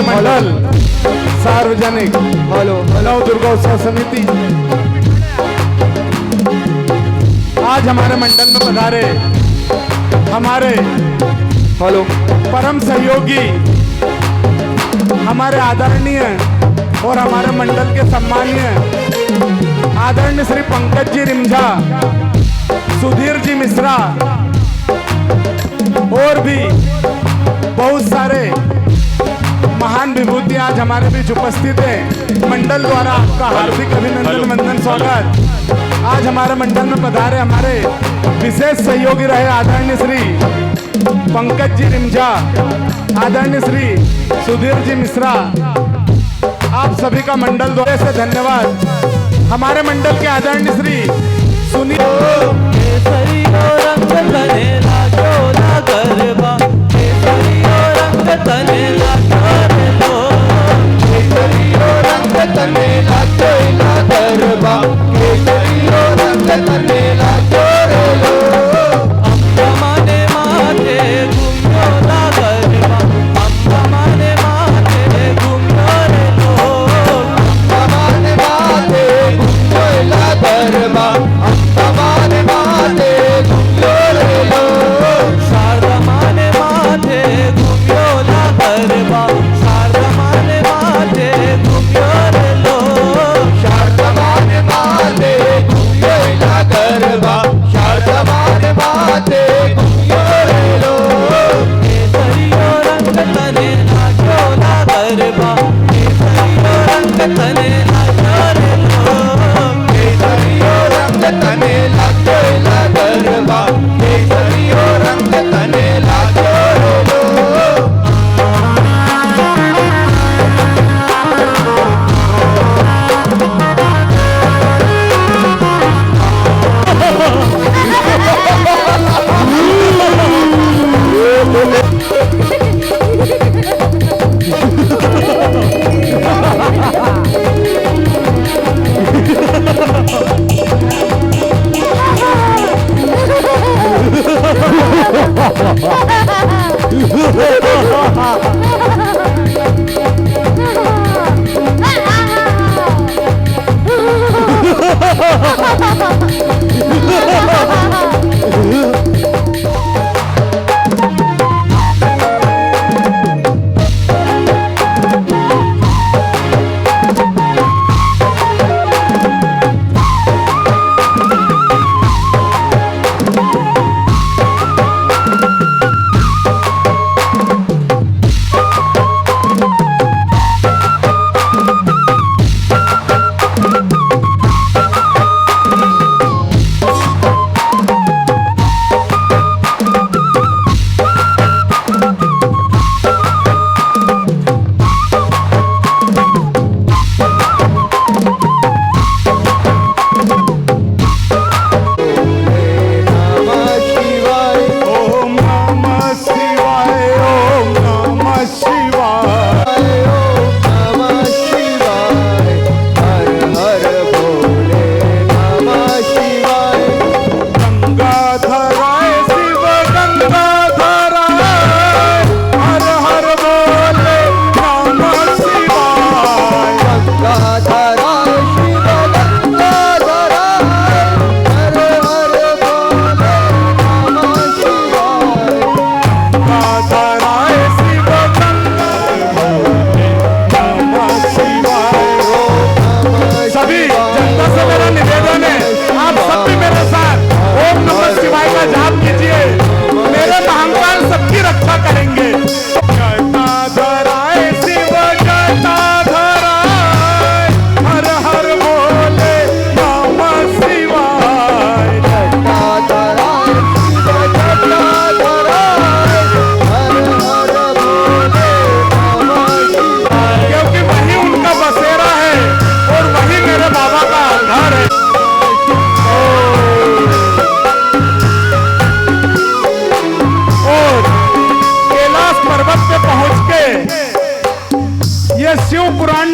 मंडल सार्वजनिक नव दुर्गोत्सव समिति आज हमारे मंडल में पधारे हमारे परम सहयोगी हमारे आदरणीय और हमारे मंडल के सम्मानीय आदरणीय श्री पंकज जी रिमझा, सुधीर जी मिश्रा, और भी बहुत सारे महान विभूति आज हमारे बीच उपस्थित हैं। मंडल द्वारा आपका हार्दिक अभिनंदन वंदन स्वागत। आज हमारे मंडल में पधारे हमारे विशेष सहयोगी रहे आदरणीय श्री पंकज जी रिमझा, आदरणीय श्री सुधीर जी मिश्रा, आप सभी का मंडल द्वारा से धन्यवाद। हमारे मंडल के आदरणीय श्री सुनील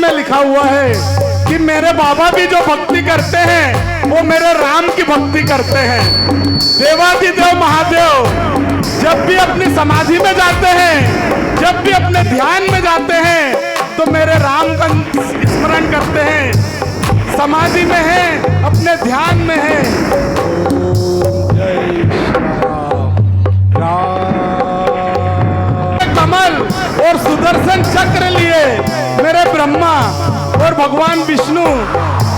लिखा हुआ है कि मेरे बाबा भी जो भक्ति करते हैं वो मेरे राम की भक्ति करते हैं। देवाधिदेव महादेव जब भी अपनी समाधि में जाते हैं, जब भी अपने ध्यान में जाते हैं तो मेरे राम का स्मरण करते हैं। समाधि में है, अपने ध्यान में है। कमल और सुदर्शन चक्र लिए मेरे ब्रह्मा और भगवान विष्णु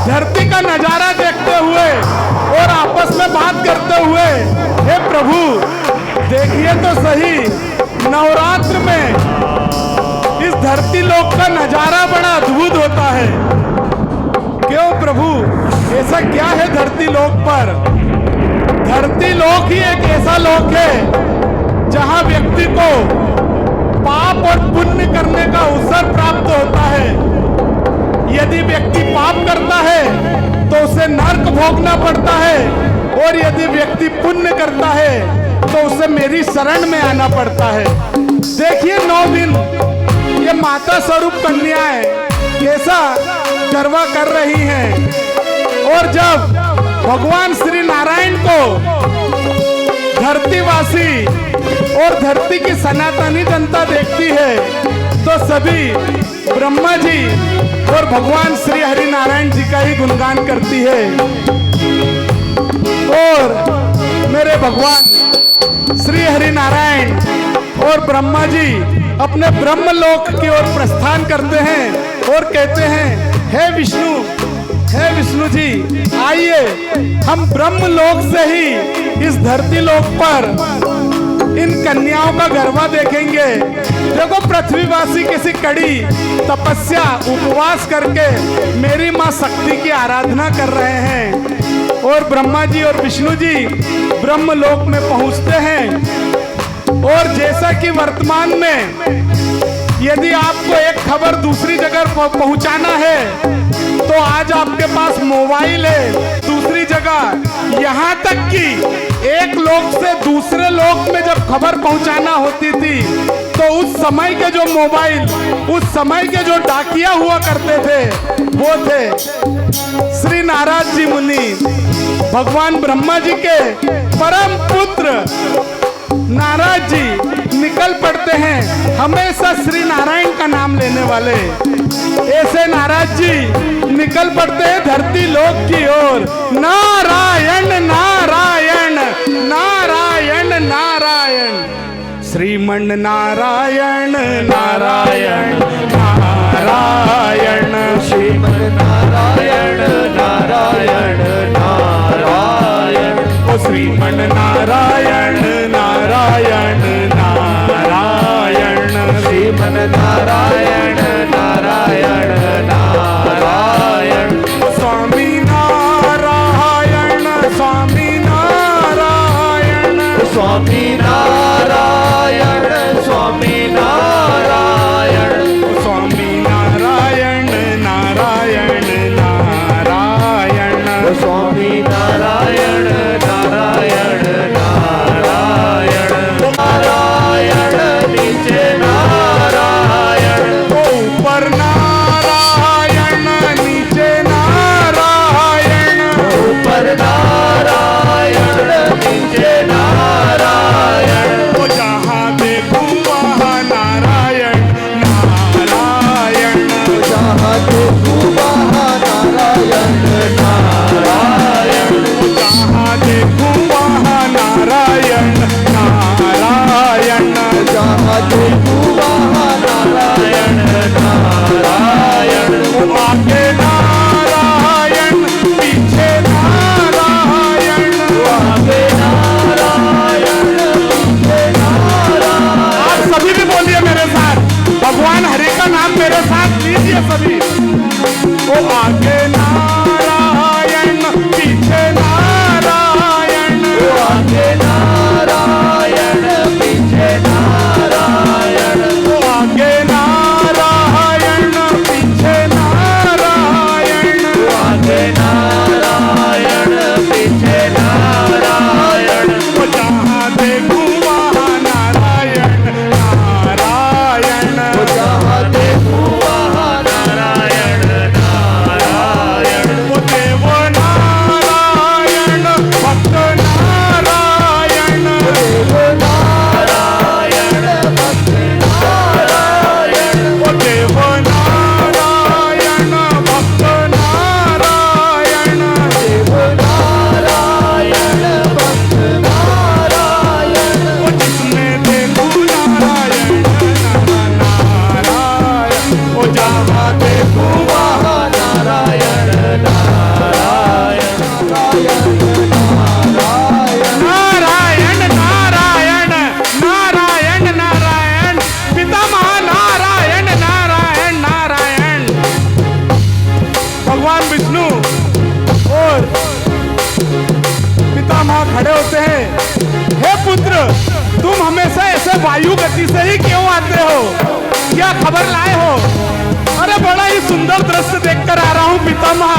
धरती का नजारा देखते हुए और आपस में बात करते हुए, हे प्रभु देखिए तो सही, नवरात्र में इस धरती लोक का नजारा बड़ा अद्भुत होता है। क्यों प्रभु, ऐसा क्या है धरती लोक पर? धरती लोक ही एक ऐसा लोक है जहां व्यक्ति को पाप और पुण्य करने का अवसर प्राप्त होता है। यदि व्यक्ति पाप करता है तो उसे नरक भोगना पड़ता है, और यदि व्यक्ति पुण्य करता है तो उसे मेरी शरण में आना पड़ता है। देखिए 9 दिन ये माता स्वरूप कन्याएं कैसा गरबा कर रही हैं, और जब भगवान श्री नारायण को धरतीवासी और धरती की सनातनी जनता देखती है तो सभी ब्रह्मा जी और भगवान श्री हरि नारायण जी का ही गुणगान करती है। और मेरे भगवान श्री हरि नारायण और ब्रह्मा जी अपने ब्रह्मलोक की ओर प्रस्थान करते हैं और कहते हैं, हे विष्णु जी, आइए हम ब्रह्मलोक से ही इस धरती लोक पर इन कन्याओं का गरबा देखेंगे। देखो, पृथ्वीवासी किसी कड़ी तपस्या उपवास करके मेरी मां शक्ति की आराधना कर रहे हैं, और ब्रह्मा जी और विष्णु जी ब्रह्मलोक में पहुंचते हैं। और जैसा कि वर्तमान में यदि आपको एक खबर दूसरी जगह पहुंचाना है तो आज आपके पास मोबाइल है, दूसरी जगह, यहाँ तक कि एक लोक से दूसरे लोक में जब खबर पहुंचाना होती थी तो उस समय के जो मोबाइल, उस समय के जो डाकिया हुआ करते थे वो थे श्री नारद जी मुनि, भगवान ब्रह्मा जी के परम पुत्र नारद जी निकल पड़ते हैं, हमेशा श्री नारायण का नाम लेने वाले। ऐसे नारद जी निकल पड़ते हैं धरती लोक की ओर। नारायण नारायण नारायण नारायण, श्रीमन नारायण नारायण नारायण, श्रीमन नारायण नारायण नारायण, ओ श्रीमन नारायण नारायण नारायण, श्रीमन नारायण नारायण नारायण, स्वामी नारायण स्वामी नारायण, स्वामी नारायण स्वामी नारायण, स्वामी नारायण नारायण नारायण, विष्णु और पितामह खड़े होते हैं। हे पुत्र, तुम हमेशा ऐसे वायु गति से ही क्यों आते हो? क्या खबर लाए हो? अरे बड़ा ही सुंदर दृश्य देखकर आ रहा हूँ पितामह,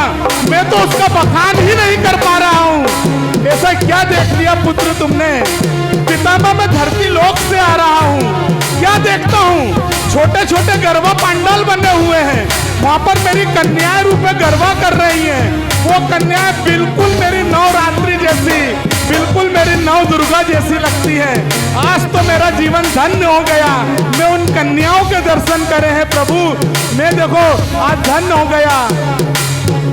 मैं तो उसका बखान ही नहीं कर पा रहा हूँ। ऐसा क्या देख लिया पुत्र तुमने? पितामह, मैं धरती लोक से आ रहा हूँ। क्या देखता हूँ? छोटे छोटे गरबा पंडाल बने हुए हैं, वहां पर मेरी कन्याएं रूप में गरबा कर रही हैं। वो कन्याएं बिल्कुल मेरी नवरात्रि जैसी, बिल्कुल मेरी नव दुर्गा जैसी लगती है। आज तो मेरा जीवन धन्य हो गया। मैं उन कन्याओं के दर्शन करे हैं प्रभु, मैं देखो आज धन्य हो गया।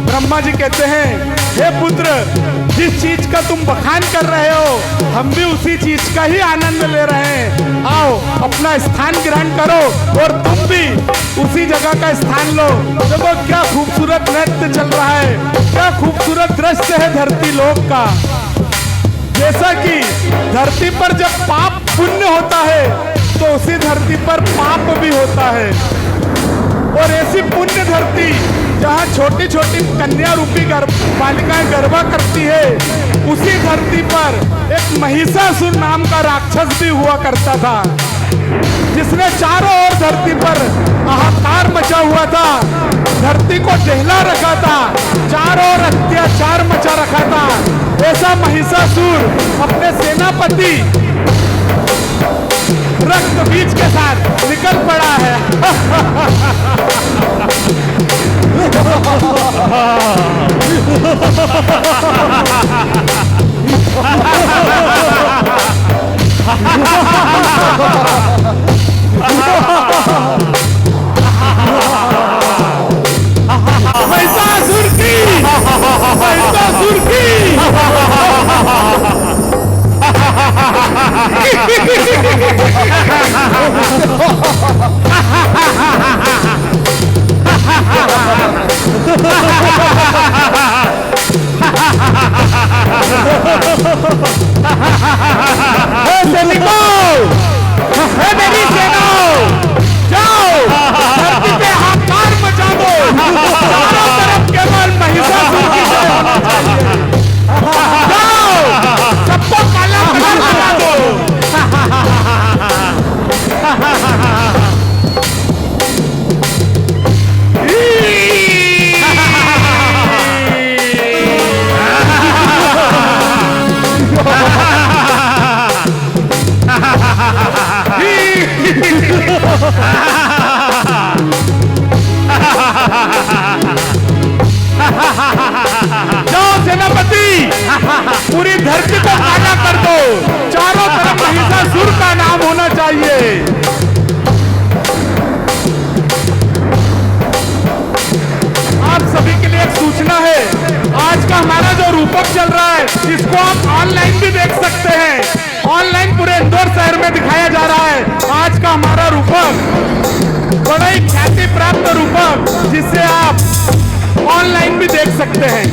ब्रह्मा जी कहते हैं, हे पुत्र, जिस चीज का तुम बखान कर रहे हो हम भी उसी चीज का ही आनंद ले रहे हैं। आओ अपना स्थान ग्रहण करो और तुम भी उसी जगह का स्थान लो। देखो क्या खूबसूरत नृत्य चल रहा है, क्या खूबसूरत दृश्य है धरती लोक का। जैसा कि धरती पर जब पाप पुण्य होता है तो उसी धरती पर पाप भी होता है। और ऐसी पुण्य धरती जहाँ छोटी छोटी कन्या रूपी बालिकाएं गरबा करती है, उसी धरती पर एक महिषासुर नाम का राक्षस भी हुआ करता था, जिसने चारों ओर धरती पर हाहाकार मचा हुआ था, धरती को दहला रखा था, चारों ओर अत्याचार मचा रखा था। ऐसा महिषासुर अपने सेनापति रक्त बीज के साथ निकल पड़ा है। महिषासुर की, महिषासुर की। मेरी सेनाओं, जाओ धरती पे हाहाकार मचा दो, चारों तरफ केवल महिषासुर की जय होना चाहिए। जाओ सबको काला कलर बना दो। जाओ सेनापति, पूरी धरती को काला कर दो, चारों तरफ महिषासुर का नाम होना चाहिए। आप सभी के लिए एक सूचना है, आज का हमारा जो रूपक चल रहा है इसको आप ऑनलाइन भी देख सकते हैं। ऑनलाइन पूरे इंदौर शहर में दिखाया जा रहा है। आज का हमारा रूपक बड़ा ही ख्याति प्राप्त रूपक, जिसे आप ऑनलाइन भी देख सकते हैं।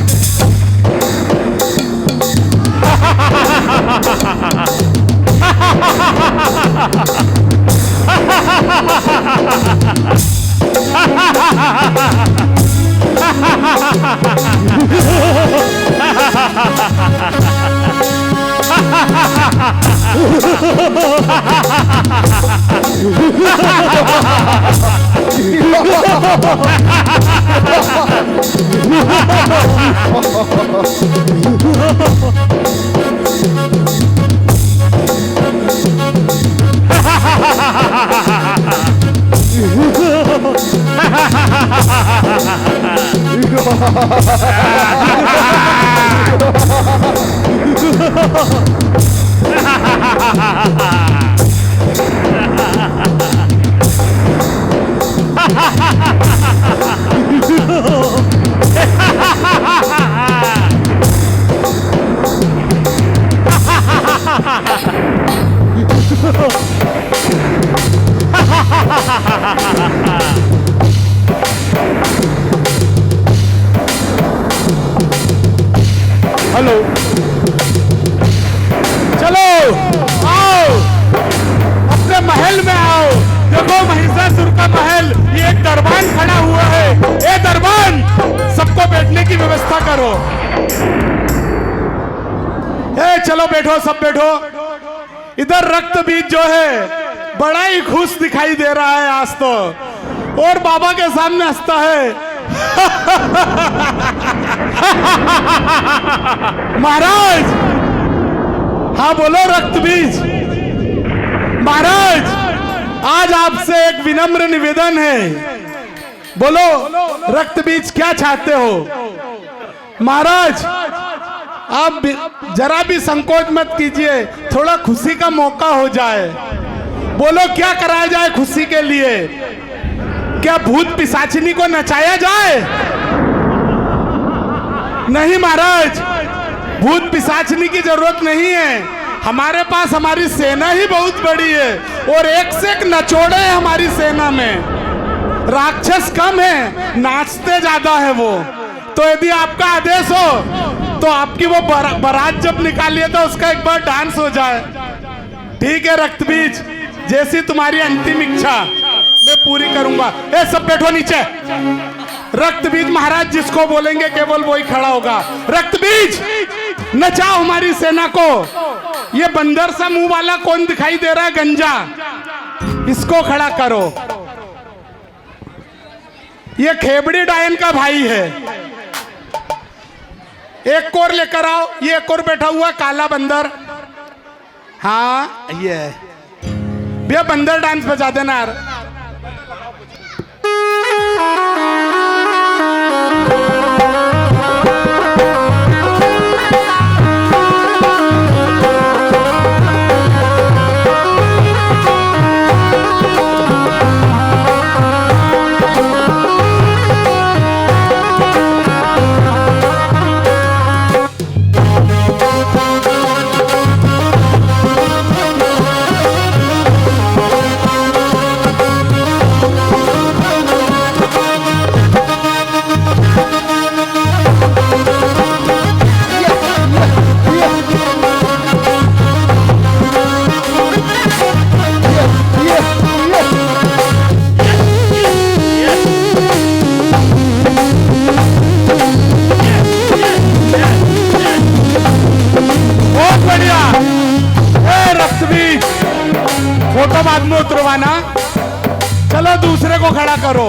हेलो, चलो आओ अपने महल में आओ। देखो महिषासुर का महल, ये एक दरबान खड़ा हुआ है। ए दरबान, सबको बैठने की व्यवस्था करो। ए चलो बैठो, सब बैठो। इधर रक्त बीज जो है बड़ा ही खुश दिखाई दे रहा है आज तो, और बाबा के सामने हंसता है। महाराज, हाँ बोलो रक्त बीज। महाराज, आज आपसे एक विनम्र निवेदन है, बोलो रक्त बीज क्या चाहते हो। महाराज, आप जरा भी संकोच मत कीजिए, थोड़ा खुशी का मौका हो जाए। बोलो क्या कराया जाए खुशी के लिए? क्या भूत पिशाचिनी को नचाया जाए? नहीं महाराज, भूत पिशाचिनी की जरूरत नहीं है। हमारे पास हमारी सेना ही बहुत बड़ी है, और एक से एक नचोड़े हैं हमारी सेना में। राक्षस कम है, नाचते ज्यादा है वो। तो यदि आपका आदेश हो तो आपकी वो बारात जब निकालिए तो उसका एक बार डांस हो जाए। ठीक है रक्त बीज, जैसी तुम्हारी अंतिम इच्छा मैं पूरी करूंगा। ए सब बैठो नीचे। रक्त बीज महाराज जिसको बोलेंगे केवल वही खड़ा होगा। रक्त बीज, नचाओ हमारी सेना को। ये बंदर सा मुंह वाला कौन दिखाई दे रहा है? गंजा, इसको खड़ा करो। ये खेबड़ी डायन का भाई है। एक और लेकर आओ। ये एक और बैठा हुआ काला बंदर। हाँ ये भैया बंदर डांस बजा देना यार। फोटो बाद में उतरवाना। चलो दूसरे को खड़ा करो।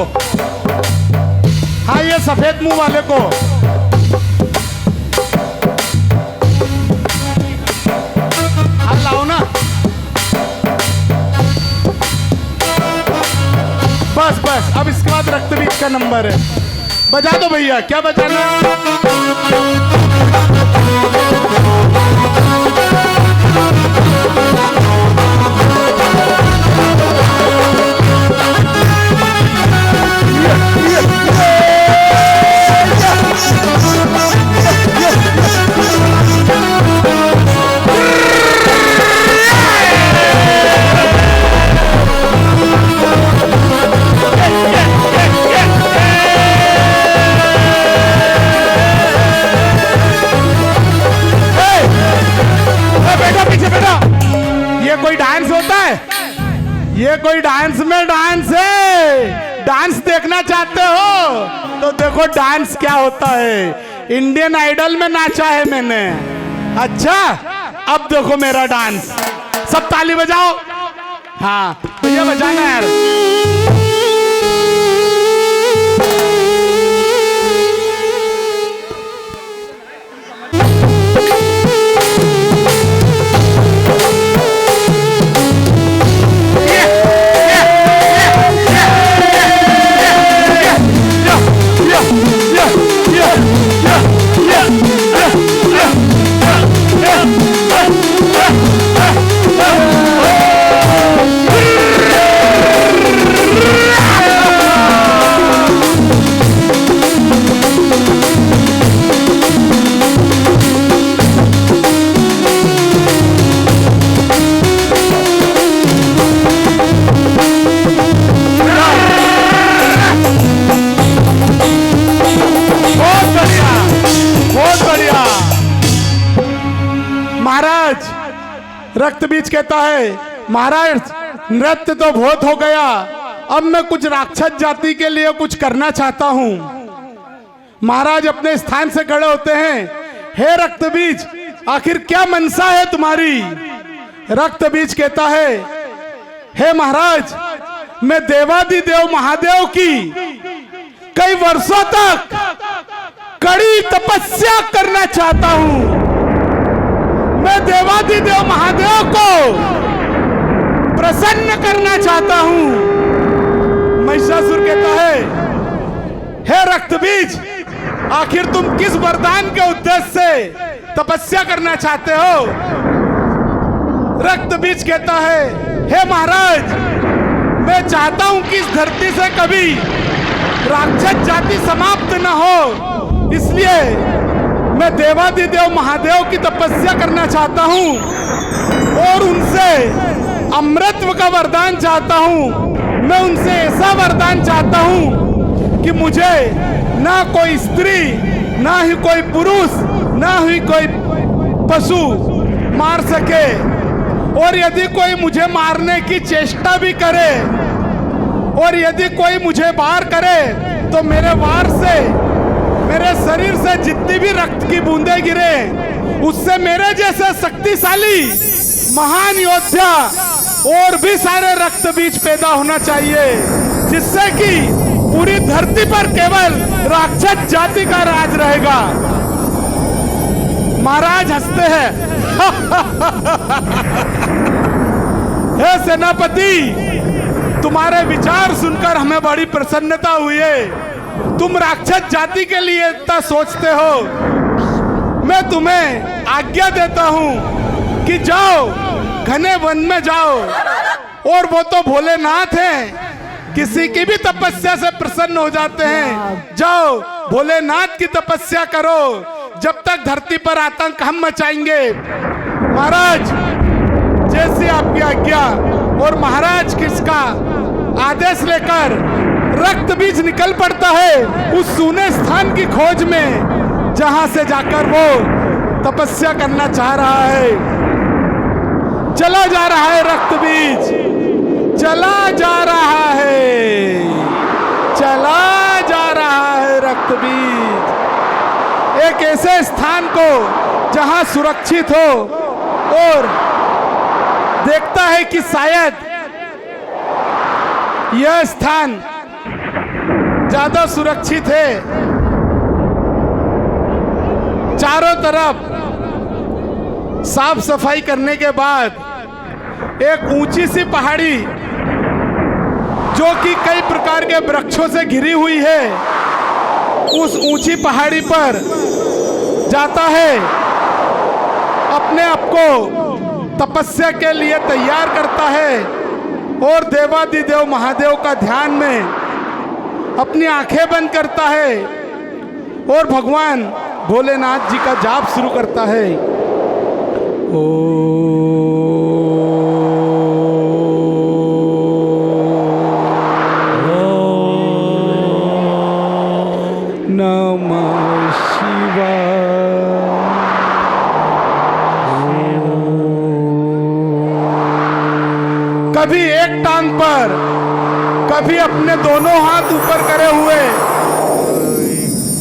हाँ ये सफेद मुंह वाले को। हाथ लाओ ना। बस बस, अब इसके बाद रक्त बीज का नंबर है। बजा दो भैया, क्या बजाना है? ये कोई डांस में डांस है। डांस देखना चाहते हो तो देखो डांस क्या होता है। इंडियन आइडल में नाचा है मैंने। अच्छा, अब देखो मेरा डांस। सब ताली बजाओ। हाँ भैया बजाना यार। रक्त बीज कहता है महाराज नृत्य तो बहुत हो गया, अब मैं कुछ राक्षस जाति के लिए कुछ करना चाहता हूं। महाराज अपने स्थान से खड़े होते हैं। हे रक्तबीज, आखिर क्या मनसा है तुम्हारी? रक्तबीज कहता है, हे महाराज, मैं देवादिदेव महादेव की कई वर्षों तक कड़ी तपस्या करना चाहता हूं। मैं देवादिदेव महादेव को प्रसन्न करना चाहता हूं। महिषासुर कहता है, हे रक्तबीज, आखिर तुम किस वरदान के उद्देश्य से तपस्या करना चाहते हो? रक्तबीज कहता है, हे महाराज, मैं चाहता हूं कि इस धरती से कभी राक्षस जाति समाप्त न हो, इसलिए मैं देवादिदेव महादेव की तपस्या करना चाहता हूं और उनसे अमृतत्व का वरदान चाहता हूं। मैं उनसे ऐसा वरदान चाहता हूं कि मुझे ना कोई स्त्री, ना ही कोई पुरुष, ना ही कोई पशु मार सके, और यदि कोई मुझे मारने की चेष्टा भी करे और यदि कोई मुझे वार करे तो मेरे वार से, मेरे शरीर से जितनी भी रक्त की बूंदें गिरे, उससे मेरे जैसे शक्तिशाली महान योद्धा और भी सारे रक्त बीज पैदा होना चाहिए, जिससे कि पूरी धरती पर केवल राक्षस जाति का राज रहेगा। महाराज हंसते हैं। हे सेनापति, तुम्हारे विचार सुनकर हमें बड़ी प्रसन्नता हुई है। तुम राक्षस जाति के लिए इतना सोचते हो। मैं तुम्हें आज्ञा देता हूं कि जाओ, घने वन में जाओ, और वो तो भोलेनाथ हैं, किसी की भी तपस्या से प्रसन्न हो जाते हैं। जाओ, भोलेनाथ की तपस्या करो, जब तक धरती पर आतंक हम मचाएंगे। महाराज, जैसी आपकी आज्ञा। और महाराज किसका आदेश लेकर रक्त बीज निकल पड़ता है उस सूने स्थान की खोज में, जहां से जाकर वो तपस्या करना चाह रहा है। चला जा रहा है रक्त बीज, चला जा रहा है, चला जा रहा है रक्त बीज एक ऐसे स्थान को जहां सुरक्षित हो, और देखता है कि शायद यह स्थान ज्यादा सुरक्षित है। चारों तरफ साफ सफाई करने के बाद एक ऊंची सी पहाड़ी, जो कि कई प्रकार के वृक्षों से घिरी हुई है, उस ऊंची पहाड़ी पर जाता है, अपने आप को तपस्या के लिए तैयार करता है और देवादिदेव महादेव का ध्यान में अपनी आंखें बंद करता है और भगवान भोलेनाथ जी का जाप शुरू करता है। नमः शिवाय। कभी एक टांग पर, कभी अपने दोनों हाथ ऊपर करे हुए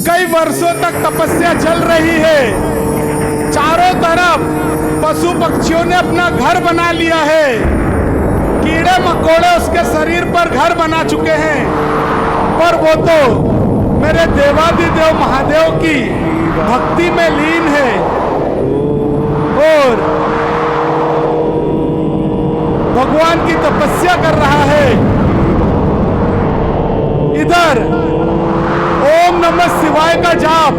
कई वर्षों तक तपस्या चल रही है। चारों तरफ पशु पक्षियों ने अपना घर बना लिया है, कीड़े मकोड़े उसके शरीर पर घर बना चुके हैं, पर वो तो मेरे देवादिदेव महादेव की भक्ति में लीन है और भगवान की तपस्या कर रहा है। इधर ओम नमः शिवाय का जाप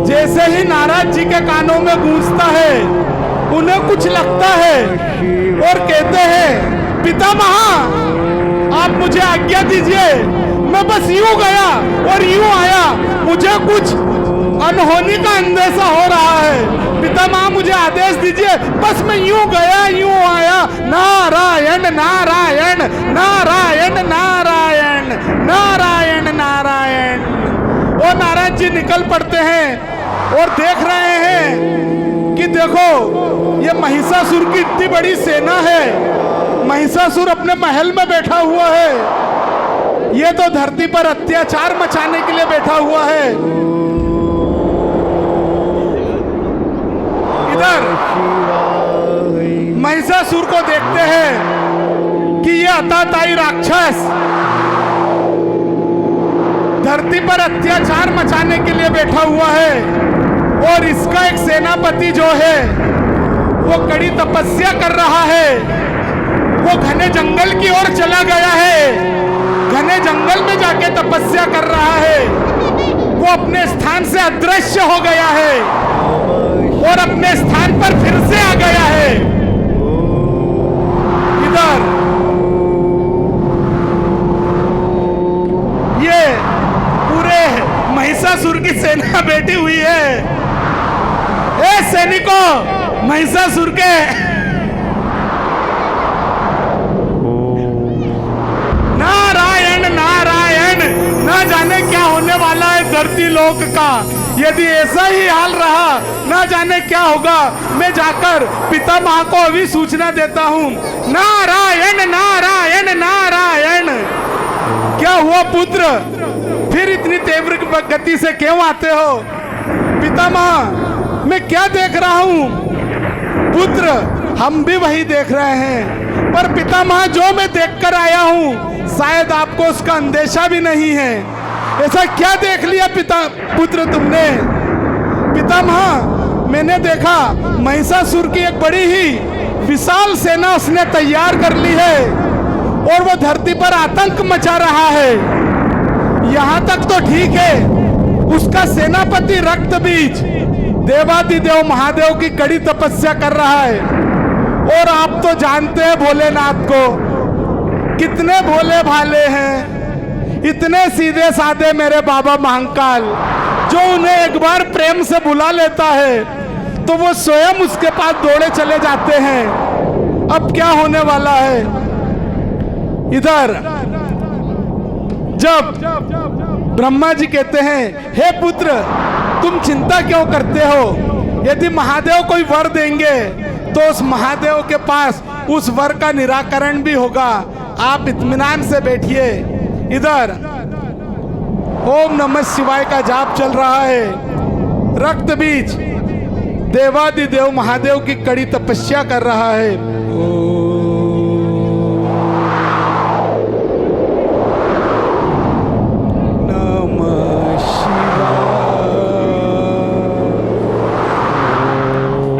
जैसे ही नारद जी के कानों में गूंजता है, उन्हें कुछ लगता है और कहते हैं, पितामह, आप मुझे आज्ञा दीजिए, मैं बस यूं गया और यूं आया, मुझे कुछ अनहोनी का अंदेशा हो रहा है। पितामह, मुझे आदेश दीजिए, बस मैं यूं गया यूं आया। नारायण नारायण नारायण नारायण नारायण नारायण। और नारायण जी निकल पड़ते हैं और देख रहे हैं कि देखो, ये महिषासुर की इतनी बड़ी सेना है महिषासुर अपने महल में बैठा हुआ है, ये तो धरती पर अत्याचार मचाने के लिए बैठा हुआ है। इधर महिषासुर को देखते हैं कि ये अताताई राक्षस धरती पर अत्याचार मचाने के लिए बैठा हुआ है, और इसका एक सेनापति जो है वो कड़ी तपस्या कर रहा है। वो घने जंगल की ओर चला गया है, घने जंगल में जाके तपस्या कर रहा है। वो अपने स्थान से अदृश्य हो गया है और अपने स्थान पर फिर से आ गया है। इधर ये पूरे महिषासुर की सेना बैठी हुई है। ए सैनिकों, महिषासुर के नारायण नारायण, ना जाने क्या होने वाला है धरती लोक का। यदि ऐसा ही हाल रहा, ना जाने क्या होगा। मैं जाकर पितामह को अभी सूचना देता हूँ। नारायण नारायण नारायण। क्या हुआ पुत्र, फिर इतनी तीव्र गति से क्यों आते हो? पितामह, मैं क्या देख रहा हूँ? पुत्र, हम भी वही देख रहे हैं, पर पितामह जो मैं देखकर आया हूँ शायद आपको उसका अंदेशा भी नहीं है। ऐसा क्या देख लिया पुत्र तुमने? पितामह, मैंने देखा महिषासुर की एक बड़ी ही विशाल सेना उसने तैयार कर ली है और वो धरती पर आतंक मचा रहा है। यहाँ तक तो ठीक है, उसका सेनापति रक्तबीज देवादिदेव महादेव की कड़ी तपस्या कर रहा है। और आप तो जानते हैं भोलेनाथ को, कितने भोले भाले हैं, इतने सीधे साधे मेरे बाबा महाकाल, जो उन्हें एक बार प्रेम से बुला लेता है तो वो स्वयं उसके पास दौड़े चले जाते हैं। अब क्या होने वाला है? इधर जब ब्रह्मा जी कहते हैं, हे पुत्र, तुम चिंता क्यों करते हो? यदि महादेव कोई वर देंगे तो उस महादेव के पास उस वर का निराकरण भी होगा। आप इत्मीनान से बैठिए। इधर ओम नमः शिवाय का जाप चल रहा है। रक्तबीज देवादिदेव महादेव की कड़ी तपस्या कर रहा है।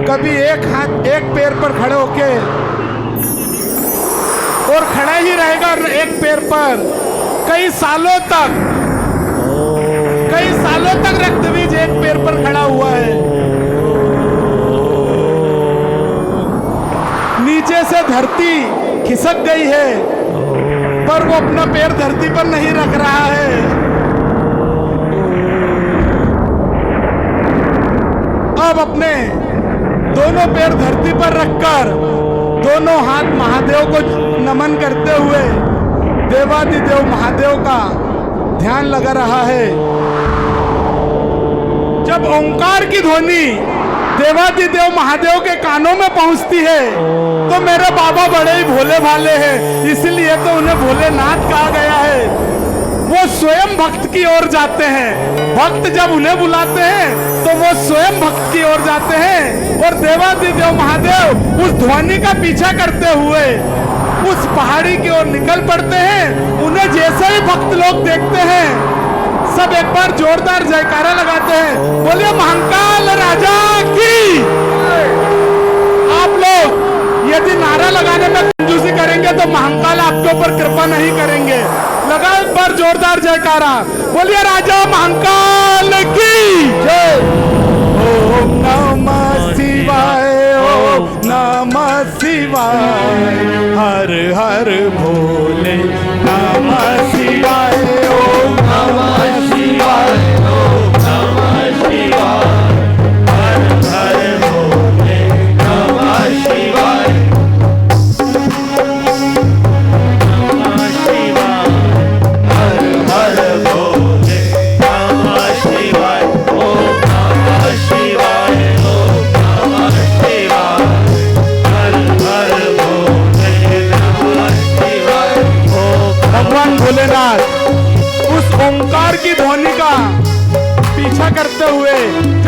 कभी एक हाथ एक पैर पर खड़े होके और खड़ा ही रहेगा एक पैर पर कई सालों तक रक्तबीज एक पैर पर खड़ा हुआ है। नीचे से धरती खिसक गई है, पर वो अपना पैर धरती पर नहीं रख रहा है। अब अपने दोनों पैर धरती पर रखकर दोनों हाथ महादेव को नमन करते हुए देवादिदेव महादेव का ध्यान लगा रहा है। जब ओंकार की ध्वनि देवादिदेव महादेव के कानों में पहुंचती है तो मेरे बाबा बड़े ही भोले भाले हैं, इसलिए तो उन्हें भोलेनाथ कहा गया है। वो स्वयं भक्त की ओर जाते हैं। भक्त जब उन्हें बुलाते हैं तो वो स्वयं भक्त की ओर जाते हैं और देवादिदेव महादेव उस ध्वनि का पीछा करते हुए उस पहाड़ी की ओर निकल पड़ते हैं। उन्हें जैसे ही भक्त लोग देखते हैं सब एक बार जोरदार जयकारा लगाते हैं, बोलिए महाकाल राजा की। आप लोग यदि नारा लगाने में कंजूसी करेंगे तो महाकाल आपके ऊपर कृपा नहीं करेंगे। लगा एक बार जोरदार जयकारा, बोलिए राजा महाकाल की जय। ओम नमः शिवाय, ओम नमः शिवाय, हर हर भोले नमः शिवाय, ओम नमः शिवाय, ओम नमः शिवाय, हर हर भोले नमः शिवाय, नमः शिवाय, हर हर भोले नमः शिवाय, ओम नमः शिवाय, ओम नमः शिवाय, हर हर भोले नमः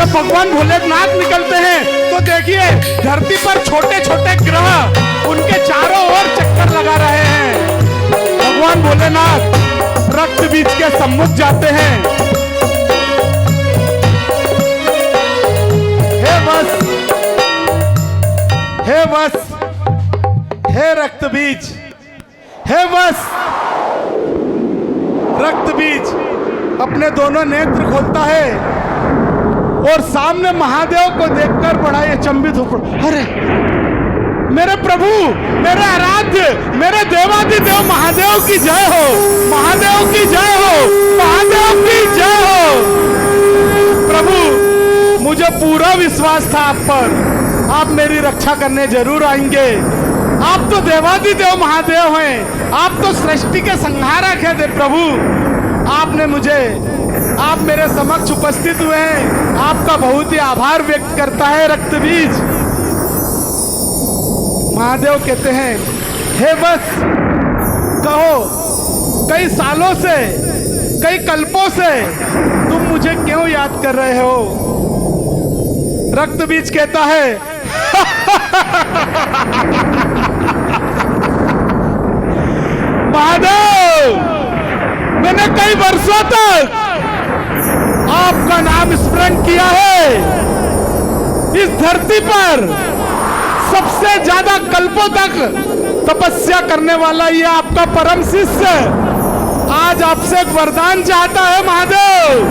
जब भगवान भोलेनाथ निकलते हैं तो देखिए धरती पर छोटे छोटे ग्रह उनके चारों ओर चक्कर लगा रहे हैं। भगवान भोलेनाथ रक्त बीज के सम्मुख जाते हैं। हे वत्स, हे वत्स, हे रक्त बीज, हे वत्स। रक्त बीज अपने दोनों नेत्र खोलता है और सामने महादेव को देखकर बड़ा ही अचंभित हो पड़ा। अरे मेरे प्रभु, मेरे आराध्य, मेरे देवाधिदेव महादेव की जय हो, महादेव की जय हो, महादेव की जय हो। प्रभु मुझे पूरा विश्वास था आप पर, आप मेरी रक्षा करने जरूर आएंगे। आप तो देवाधिदेव महादेव हैं, आप तो सृष्टि के संहारक हैं। प्रभु आपने मुझे, आप मेरे समक्ष उपस्थित हुए हैं, आपका बहुत ही आभार व्यक्त करता है रक्त बीज। महादेव कहते हैं, हे वत्स, कहो कई सालों से, कई कल्पों से तुम मुझे क्यों याद कर रहे हो? रक्त बीज कहता है, महादेव, मैंने कई वर्षों तक आपका नाम स्मरण किया है। इस धरती पर सबसे ज्यादा कल्पों तक तपस्या करने वाला ये आपका परम शिष्य आज आपसे एक वरदान चाहता है। महादेव,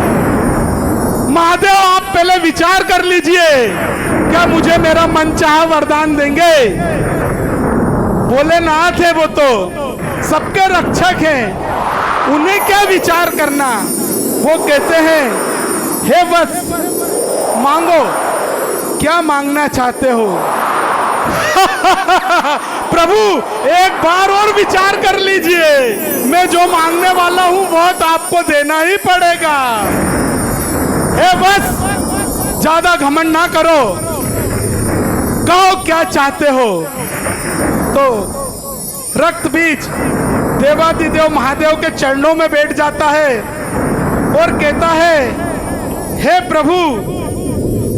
महादेव आप पहले विचार कर लीजिए, क्या मुझे मेरा मनचाहा वरदान देंगे? भोलेनाथ है वो तो, सबके रक्षक हैं, उन्हें क्या विचार करना। वो कहते हैं, हे वत्स, मांगो, क्या मांगना चाहते हो? प्रभु एक बार और विचार कर लीजिए, मैं जो मांगने वाला हूं वो तो आपको देना ही पड़ेगा। हे वत्स, ज्यादा घमंड ना करो, कहो क्या चाहते हो। तो रक्त बीज देवाधिदेव महादेव के चरणों में बैठ जाता है और कहता है, हे प्रभु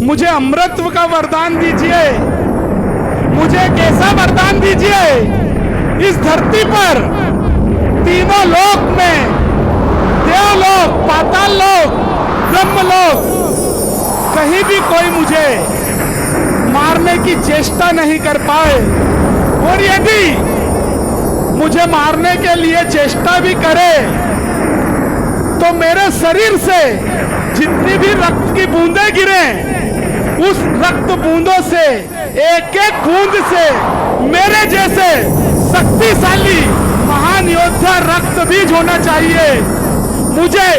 मुझे अमृतत्व का वरदान दीजिए, मुझे एक ऐसा वरदान दीजिए इस धरती पर, तीनों लोक में, देवलोक, पाताल लोक, ब्रह्मलोक, कहीं भी कोई मुझे मारने की चेष्टा नहीं कर पाए। और यदि मुझे मारने के लिए चेष्टा भी करे तो मेरे शरीर से जितनी भी रक्त की बूंदें गिरे, उस रक्त बूंदों से एक एक बूंद से मेरे जैसे शक्तिशाली महान योद्धा रक्त बीज होना चाहिए। मुझे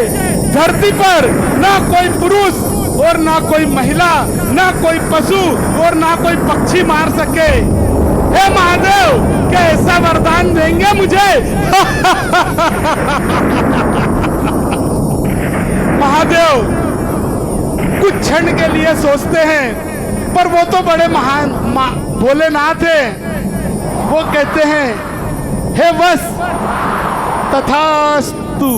धरती पर ना कोई पुरुष और ना कोई महिला, ना कोई पशु और ना कोई पक्षी मार सके। हे महादेव, क्या ऐसा वरदान देंगे मुझे? महादेव कुछ क्षण के लिए सोचते हैं, पर वो तो बड़े महान भोलेनाथ हैं। वो कहते हैं, हे वत्स, तथास्तु।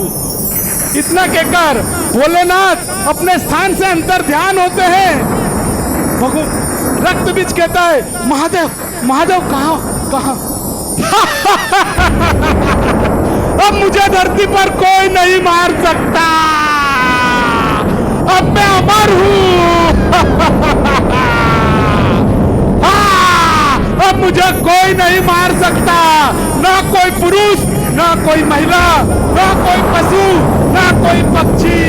इतना कहकर भोलेनाथ अपने स्थान से अंतर ध्यान होते हैं। रक्त बीज कहता है, महादेव, महादेव कहाँ कहाँ? अब मुझे धरती पर कोई नहीं मार सकता, अब मैं अमर हूँ। अब मुझे कोई नहीं मार सकता, ना कोई पुरुष, ना कोई महिला, ना कोई पशु, ना कोई पक्षी।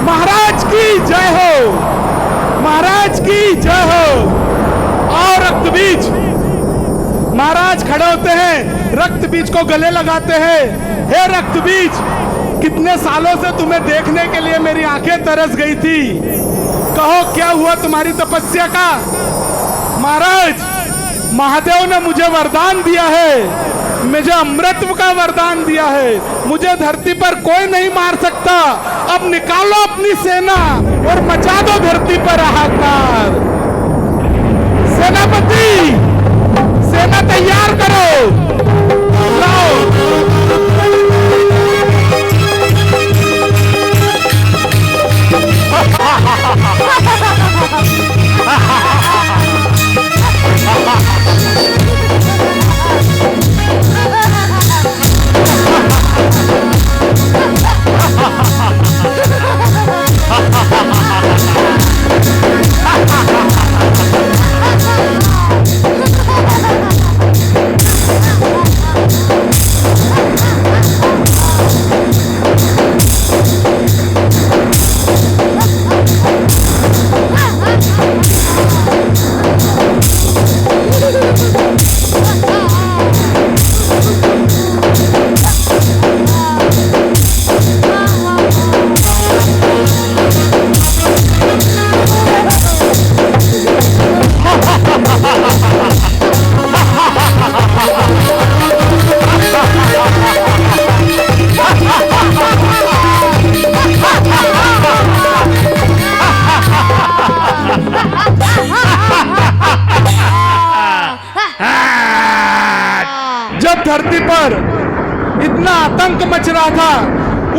महाराज की जय हो, महाराज की जय हो। और रक्त बीज महाराज खड़े होते हैं, रक्त बीज को गले लगाते हैं। हे रक्त बीज, कितने सालों से तुम्हें देखने के लिए मेरी आंखें तरस गई थी, कहो क्या हुआ तुम्हारी तपस्या का? महाराज, महादेव ने मुझे वरदान दिया है, मुझे अमृतत्व का वरदान दिया है, मुझे धरती पर कोई नहीं मार सकता। अब निकालो अपनी सेना और मचा दो धरती पर हाहाकार। सेनापति, सेना तैयार करो, लाओ। जब धरती पर इतना आतंक मच रहा था,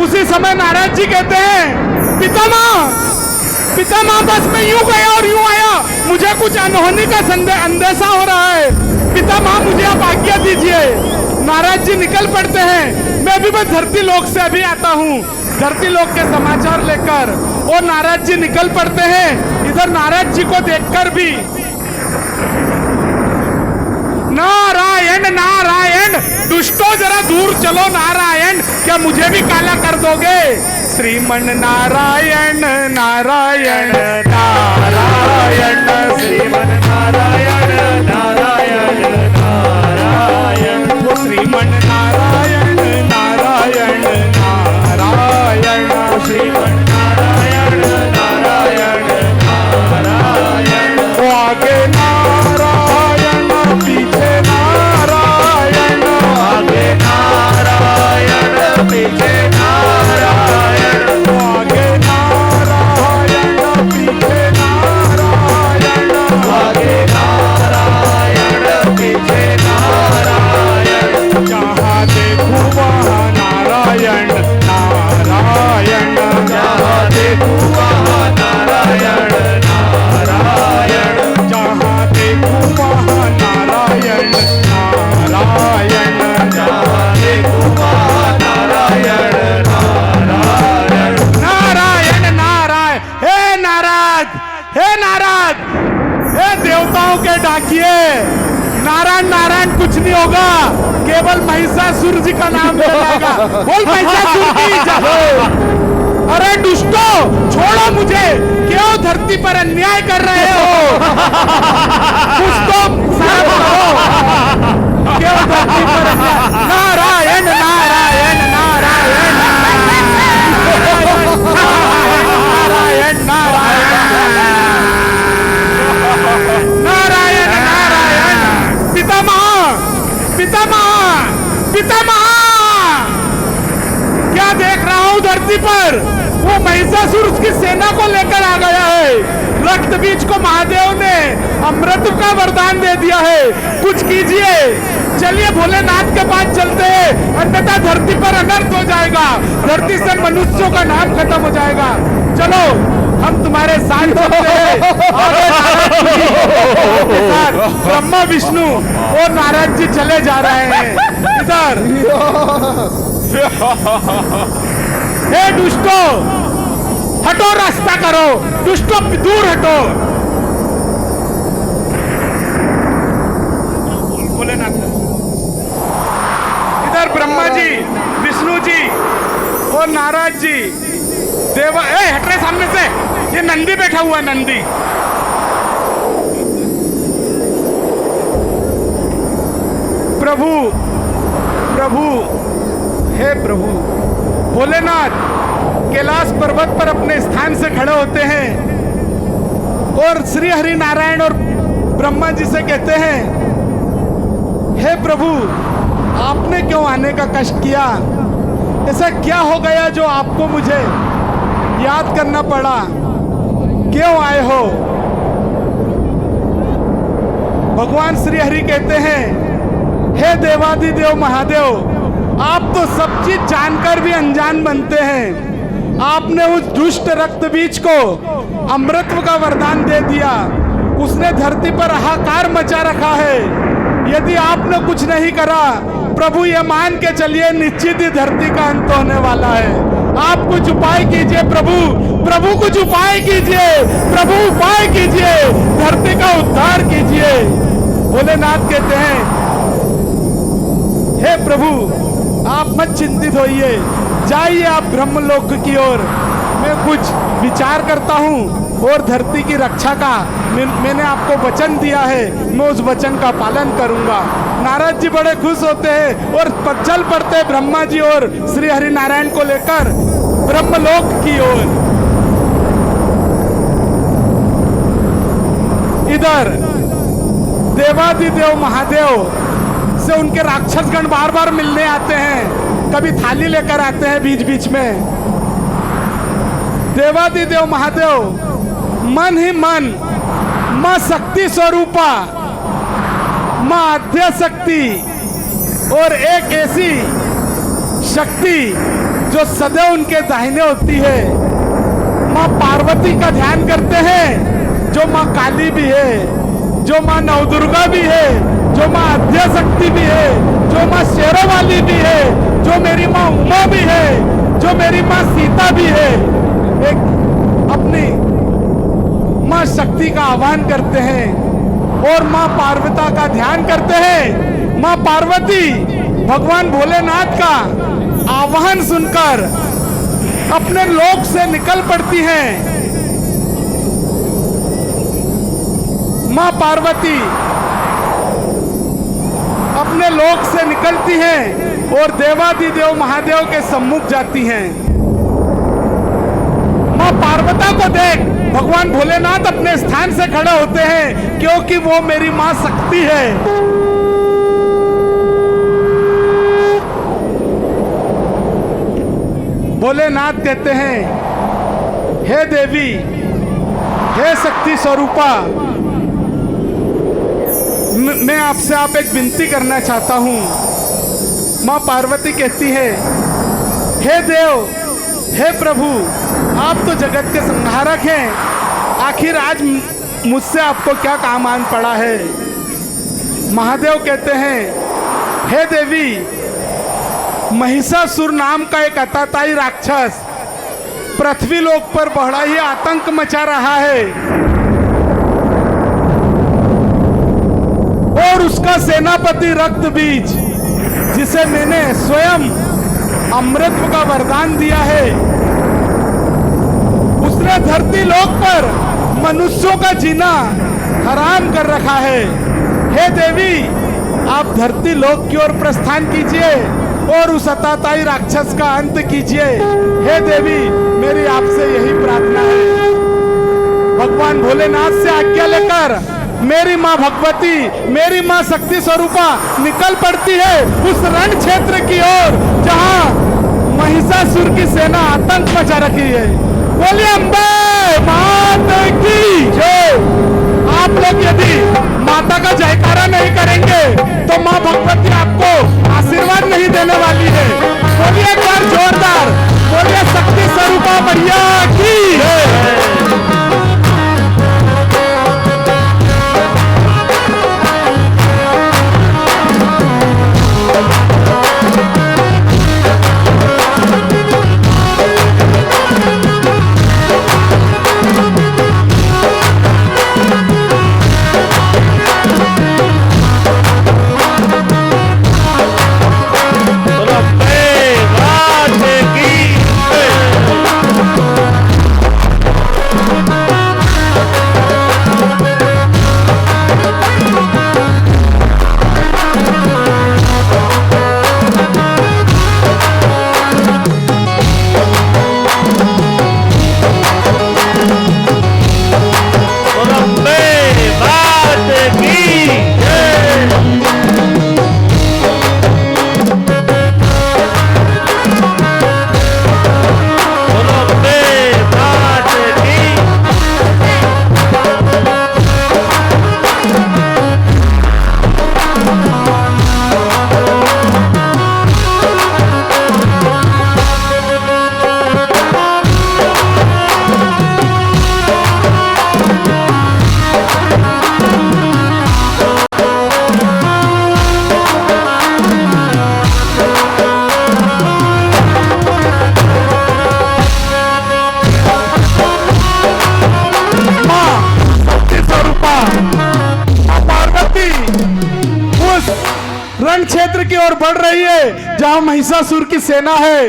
उसी समय नारद जी कहते हैं पितामह बस मैं यूं गया और यूं आया, मुझे कुछ अनहोनी का अंदेशा हो रहा है, पितामह मुझे आप आज्ञा दीजिए। नारद जी निकल पड़ते हैं, मैं भी बस धरती लोक से अभी आता हूँ, धरती लोक के समाचार लेकर। और नारद जी निकल पड़ते हैं। इधर नारद जी को देखकर भी नारायण नारायण, दुष्टों जरा दूर चलो नारायण, क्या मुझे भी काला कर दोगे? श्रीमन नारायण नारायण नारायण, श्रीमन नारायण नारायण नारायण, वो श्रीमन नारायण नारायण नारायण, श्रीमन नारायण नारायण नारायण, वो आगे नारायण पीछे नारायण, आगे नारायण पीछे नारायण, आगे नारायण पीछे नारायण, आगे नारायण पीछे नारायण, जहाँ देखूँ वहाँ नारायण नारायण, जहाँ देखूँ वहाँ नारायण नारायण, जहाँ देखूँ वहाँ नारायण नारायण, जहाँ देखूँ वहाँ नारायण नारायण, नारायण नारायण। हे नारद, हे देवताओं के डाकिए, नारायण नारायण कुछ नहीं होगा, केवल महिषासुर जी का नाम लेगा। बोल महिषासुर की जय। अरे दुष्टो, छोड़ो मुझे, क्यों धरती पर अन्याय कर रहे हो? कुछ तो साफ करो, क्यों धरती पर अन्याय? नारायण नारायण नारायण नारायण नारायण नारायण, पितामह क्या देख रहा हूं धरती पर? वो महिषासुर उसकी सेना को लेकर आ गया है। रक्त बीज को महादेव ने अमृत का वरदान दे दिया है, कुछ कीजिए। चलिए भोलेनाथ के पास चलते हैं, अन्यथा धरती पर अनर्थ हो जाएगा, धरती से मनुष्यों का नाम खत्म हो जाएगा। चलो हम तुम्हारे साथ चलते हैं। आगे नारद जी के साथ ब्रह्मा विष्णु और नारद जी चले जा रहे हैं। इधर हे दुष्टो, हटो, रास्ता करो, दुष्टो दूर हटो। भोलेनाथ, इधर ब्रह्मा जी, विष्णु जी और नारद जी, देवा हट रहे सामने से। ये नंदी बैठा हुआ है, नंदी। प्रभु प्रभु, हे प्रभु भोलेनाथ कैलाश पर्वत पर अपने स्थान से खड़े होते हैं और श्री हरि नारायण और ब्रह्मा जी से कहते हैं, हे प्रभु आपने क्यों आने का कष्ट किया? ऐसा क्या हो गया जो आपको मुझे याद करना पड़ा? क्यों आए हो? भगवान श्री हरि कहते हैं, हे देवादिदेव महादेव, आप तो सब चीज जानकर भी अनजान बनते हैं। आपने उस दुष्ट रक्त बीज को अमृत का वरदान दे दिया, उसने धरती पर हाहाकार मचा रखा है। यदि आपने कुछ नहीं करा, प्रभु ये मान के चलिए निश्चित ही धरती का अंत होने वाला है। आप कुछ उपाय कीजिए प्रभु, प्रभु कुछ उपाय कीजिए, प्रभु उपाय कीजिए, धरती का उद्धार कीजिए। भोलेनाथ कहते हैं, हे प्रभु आप मत चिंतित होइए, जाइए आप ब्रह्मलोक की ओर। मैं कुछ विचार करता हूँ और धरती की रक्षा का मैंने आपको वचन दिया है, मैं उस वचन का पालन करूंगा। नारद जी बड़े खुश होते हैं और चल पड़ते हैं ब्रह्मा जी और श्री हरि नारायण को लेकर ब्रह्मलोक की ओर। इधर देवादिदेव महादेव से उनके राक्षसगण बार बार मिलने आते हैं, कभी थाली लेकर आते हैं बीच बीच में। देवादिदेव महादेव मन ही मन, मां शक्ति स्वरूपा, मां आद्य शक्ति और एक ऐसी शक्ति जो सदैव उनके दाहिने होती है। माँ पार्वती का ध्यान करते हैं, जो माँ काली भी है, जो माँ नवदुर्गा भी है, जो माँ आद्यशक्ति भी है, जो माँ शेरों वाली भी है, जो मेरी माँ उमा भी है, जो मेरी माँ सीता भी है। एक अपनी माँ शक्ति का आह्वान करते हैं और माँ पार्वती का ध्यान करते हैं। माँ पार्वती भगवान भोलेनाथ का आह्वान सुनकर अपने लोक से निकल पड़ती हैं। माँ पार्वती अपने लोक से निकलती हैं और देवादिदेव महादेव के सम्मुख जाती हैं। माँ पार्वती को देख भगवान भोलेनाथ अपने स्थान से खड़े होते हैं, क्योंकि वो मेरी माँ शक्ति है। भोलेनाथ कहते हैं, हे देवी, हे शक्ति स्वरूपा, मैं आपसे एक विनती करना चाहता हूँ। माँ पार्वती कहती है, हे देव, हे प्रभु, आप तो जगत के संहारक हैं, आखिर आज मुझसे आपको क्या काम आन पड़ा है। महादेव कहते हैं, हे देवी, महिषासुर नाम का एक अताताई राक्षस पृथ्वी लोक पर बड़ा ही आतंक मचा रहा है और उसका सेनापति रक्तबीज, जिसे मैंने स्वयं अमृत का वरदान दिया है, उसने धरती लोक पर मनुष्यों का जीना हराम कर रखा है। हे देवी, आप धरती लोक की ओर प्रस्थान कीजिए और उस अताताई राक्षस का अंत कीजिए। हे देवी, मेरी आपसे यही प्रार्थना है। भगवान भोलेनाथ से आज्ञा लेकर मेरी माँ भगवती, मेरी माँ शक्ति स्वरूपा निकल पड़ती है उस रण क्षेत्र की ओर जहाँ महिषासुर की सेना आतंक मचा रखी है। बोलिए अम्बे माता की जय। आप लोग यदि माता का जयकारा नहीं करेंगे तो माँ भगवती आपको आशीर्वाद नहीं देने वाली है। बोलिए एक बार जोरदार, बोलिए शक्ति स्वरूपा मैया की जय। रण क्षेत्र की ओर बढ़ रही है जहां महिषासुर की सेना है।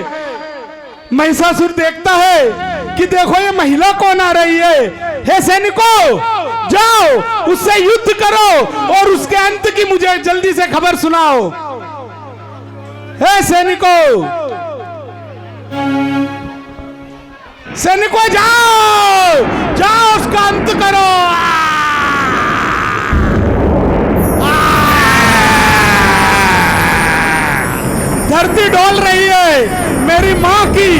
महिषासुर देखता है कि देखो ये महिला कौन आ रही है। हे सैनिकों, जाओ उससे युद्ध करो और उसके अंत की मुझे जल्दी से खबर सुनाओ। हे सैनिकों, सैनिकों जाओ, जाओ उसका अंत करो। धरती डोल रही है मेरी माँ की।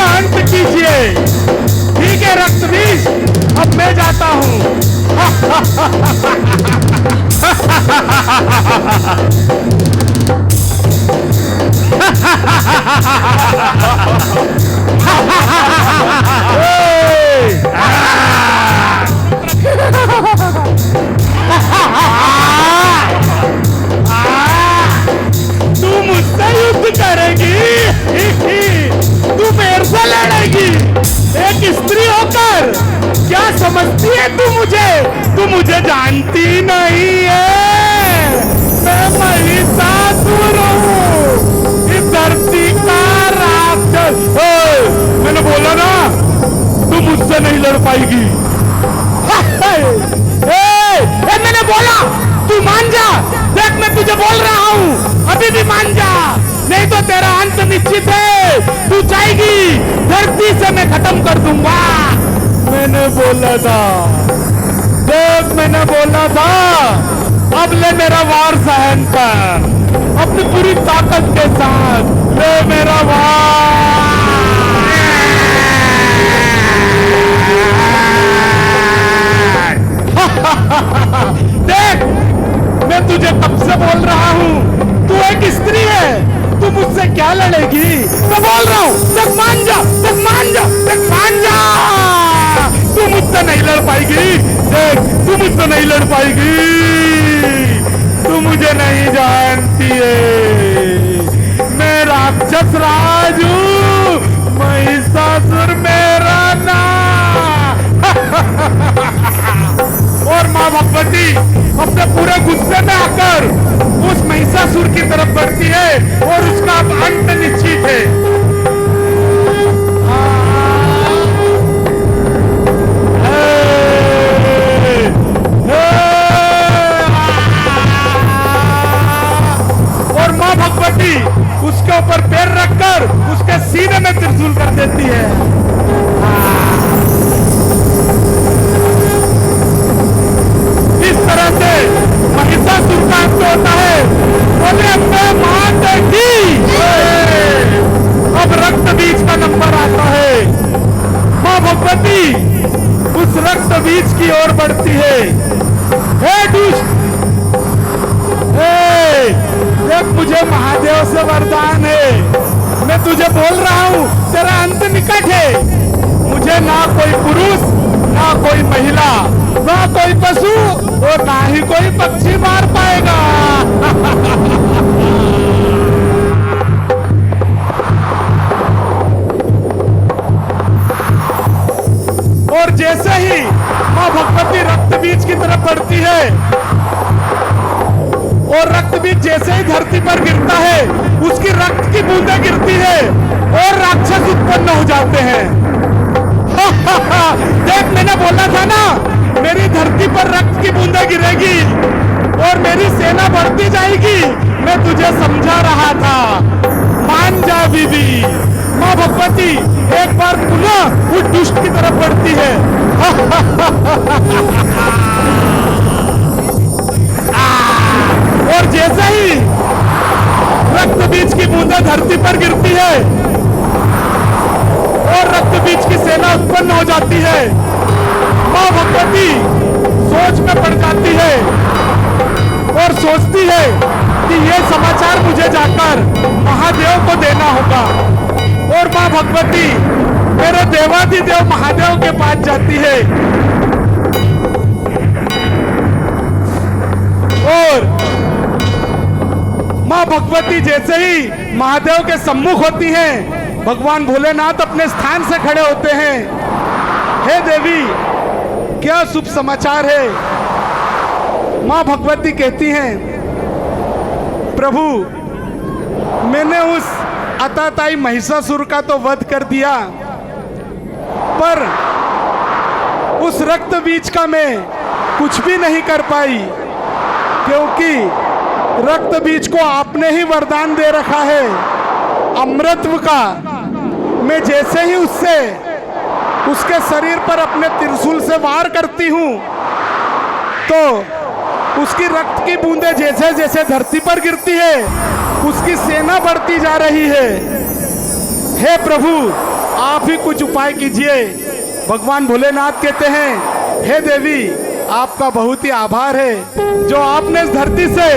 इसका अंत कीजिए। ठीक है रक्तबीज, अब मैं जाता हूं। तू मुझसे युद्ध करेगी, तू मेरे से लड़ेगी। एक स्त्री होकर क्या समझती है तू मुझे जानती नहीं है। मैं महिषासुर हूँ, इस धरती का राक्षस। मैंने बोला ना, तू मुझसे नहीं लड़ पाएगी। मैंने बोला तू मान जा। देख मैं तुझे बोल रहा हूँ, अभी भी मान जा, नहीं तो तेरा अंत निश्चित है। तू जाएगी, धरती से मैं खत्म कर दूंगा। मैंने बोला था, देख मैंने बोला था, अब ले मेरा वार सहन कर, अपनी पूरी ताकत के साथ ले मेरा वार। देख मैं तुझे कब से बोल रहा हूँ, तू एक स्त्री है, तू मुझसे क्या लड़ेगी। मैं बोल रहा हूँ, देख मान जा, देख मान जा, देख मान जा। तू मुझसे नहीं लड़ पाएगी। देख तू मुझसे नहीं लड़ पाएगी। तू मुझे नहीं जानती है, मैं राक्षस राज हूँ, महिषासुर मेरा नाम। और माँ भगवती अपने पूरे गुस्से में आकर उस महिषासुर की तरफ बढ़ती है और उसका अब अंत निश्चित है। और माँ भगवती उसके ऊपर पैर रखकर उसके सीने में त्रिशूल कर देती है। इस तरह से महिषासुर का अंत होता है। बोले मैं मान देखी। अब रक्त बीज का नंबर आता है। माँ भगवती उस रक्त बीज की ओर बढ़ती है। हे दुष्ट, देख मुझे महादेव से वरदान है। मैं तुझे बोल रहा हूँ, तेरा अंत निकट है। मुझे ना कोई पुरुष, ना कोई महिला, ना कोई पशु और ना ही कोई पक्षी मार पाएगा। और जैसे ही माँ भगवती रक्त बीज की तरफ बढ़ती है और रक्त बीज जैसे ही धरती पर गिरता है, उसकी रक्त की बूंदें गिरती है और राक्षस उत्पन्न हो जाते हैं। देख मैंने बोला था ना, मेरी धरती पर रक्त की बूंदें गिरेगी और मेरी सेना बढ़ती जाएगी। मैं तुझे समझा रहा था, मान जा बीबी। माँ भगवती एक बार पुनः उस दुष्ट की तरफ बढ़ती है। और जैसे ही रक्त बीज की बूंदें धरती पर गिरती है और रक्त बीज की सेना उत्पन्न हो जाती है, माँ भगवती सोच में पड़ जाती है और सोचती है कि ये समाचार मुझे जाकर महादेव को देना होगा। और माँ भगवती मेरे देवाधिदेव महादेव के पास जाती है और माँ भगवती जैसे ही महादेव के सम्मुख होती हैं, भगवान भोलेनाथ अपने स्थान से खड़े होते हैं। हे देवी, क्या शुभ समाचार है। माँ भगवती कहती हैं, प्रभु मैंने उस अताताई महिषासुर का तो वध कर दिया, पर उस रक्त बीज का मैं कुछ भी नहीं कर पाई, क्योंकि रक्त बीज को आपने ही वरदान दे रखा है अमृतत्व का। मैं जैसे ही उससे उसके शरीर पर अपने त्रिशूल से वार करती हूँ तो उसकी रक्त की बूंदें जैसे जैसे धरती पर गिरती है, उसकी सेना बढ़ती जा रही है। हे प्रभु, आप ही कुछ उपाय कीजिए। भगवान भोलेनाथ कहते हैं, हे देवी आपका बहुत ही आभार है जो आपने इस धरती से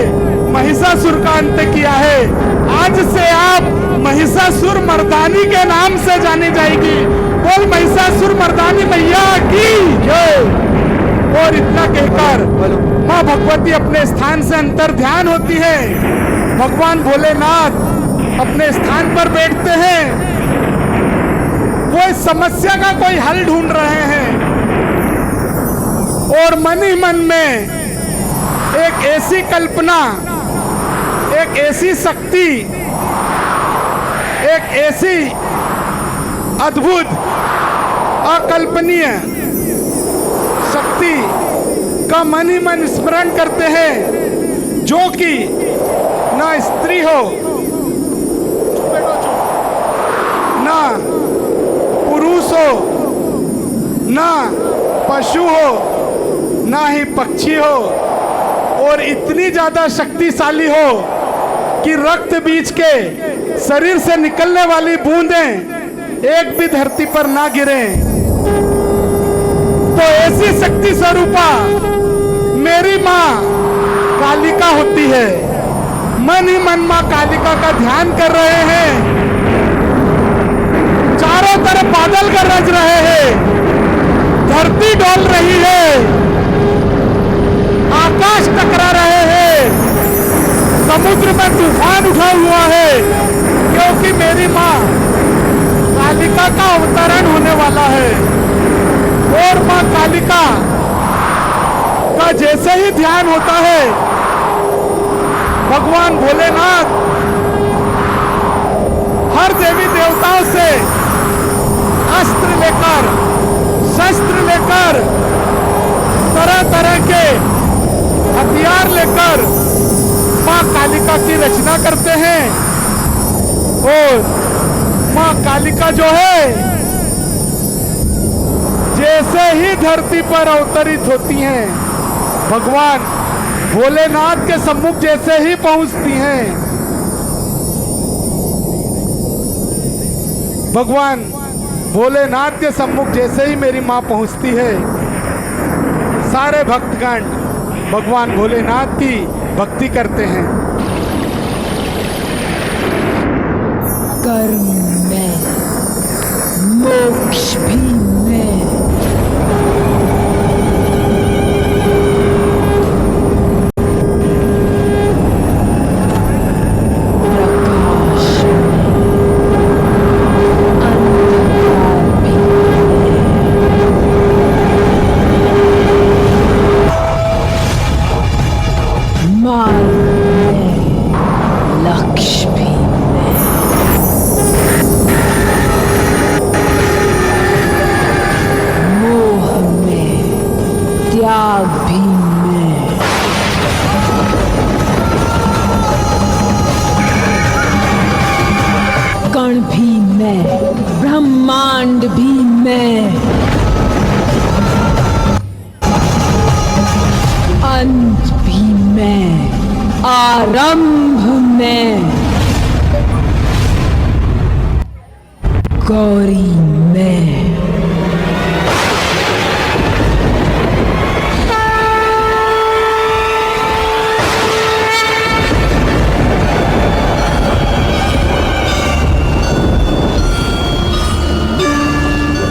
महिषासुर का अंत किया है। आज से आप महिषासुर मर्दानी के नाम से जानी जाएगी। बोल महिषासुर मर्दानी मैया की जय। और इतना कहकर माँ भगवती अपने स्थान से अंतर ध्यान होती है। भगवान भोलेनाथ अपने स्थान पर बैठते हैं। वो इस समस्या का कोई हल ढूंढ रहे हैं और मन ही मन में एक ऐसी कल्पना, एक ऐसी शक्ति, एक ऐसी अद्भुत अकल्पनीय शक्ति का मन ही मन स्मरण करते हैं, जो कि ना स्त्री हो, ना पुरुष हो, ना पशु हो, ना ही पक्षी हो, और इतनी ज्यादा शक्तिशाली हो कि रक्त बीज के शरीर से निकलने वाली बूंदें एक भी धरती पर ना गिरे। तो ऐसी शक्ति स्वरूपा मेरी माँ कालिका होती है। मन ही मन माँ कालिका का ध्यान कर रहे हैं। चारों तरफ बादल गरज रहे हैं, धरती डोल रही है, आकाश टकरा रहे हैं, समुद्र में तूफान उठा हुआ है, क्योंकि मेरी माँ कालिका का अवतरण होने वाला है। और माँ कालिका का जैसे ही ध्यान होता है, भगवान भोलेनाथ हर देवी देवताओं से अस्त्र लेकर, शस्त्र लेकर, तरह तरह के हथियार लेकर माँ कालिका की रचना करते हैं। और माँ कालिका जो है, जैसे ही धरती पर अवतरित होती हैं, भगवान भोलेनाथ के सम्मुख जैसे ही पहुंचती हैं, भगवान भोलेनाथ के सम्मुख जैसे ही मेरी माँ पहुंचती है, सारे भक्तगण भगवान भोलेनाथ की भक्ति करते हैं। कर्म में, मोक्ष भी में, प्रकाश में, अंधकार भी में, मार्ग में, लक्ष्य भी में, मोह में, त्याग भी में, कण भी में, ब्रह्मांड भी में, अंत भी में, आरंभ में, गौरी में,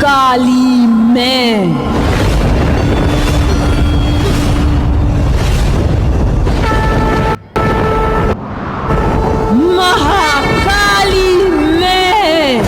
काली में, महाकाली में,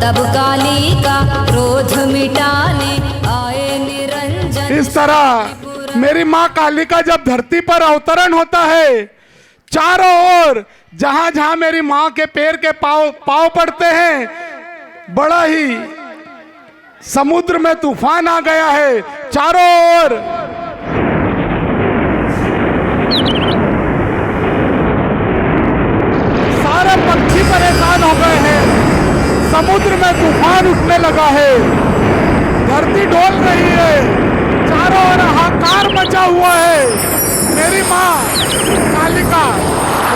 तब काली का क्रोध मिटाने आए निरंजन। इस तरह मेरी माँ कालिका जब धरती पर अवतरण होता है, चारों ओर जहां जहां मेरी माँ के पैर के पांव पड़ते हैं, बड़ा ही समुद्र में तूफान आ गया है। चारों ओर सारे पक्षी परेशान हो गए हैं, समुद्र में तूफान उठने लगा है, धरती डोल रही है, चारों ओर हाहाकार मचा हुआ है। मेरी माँ कालिका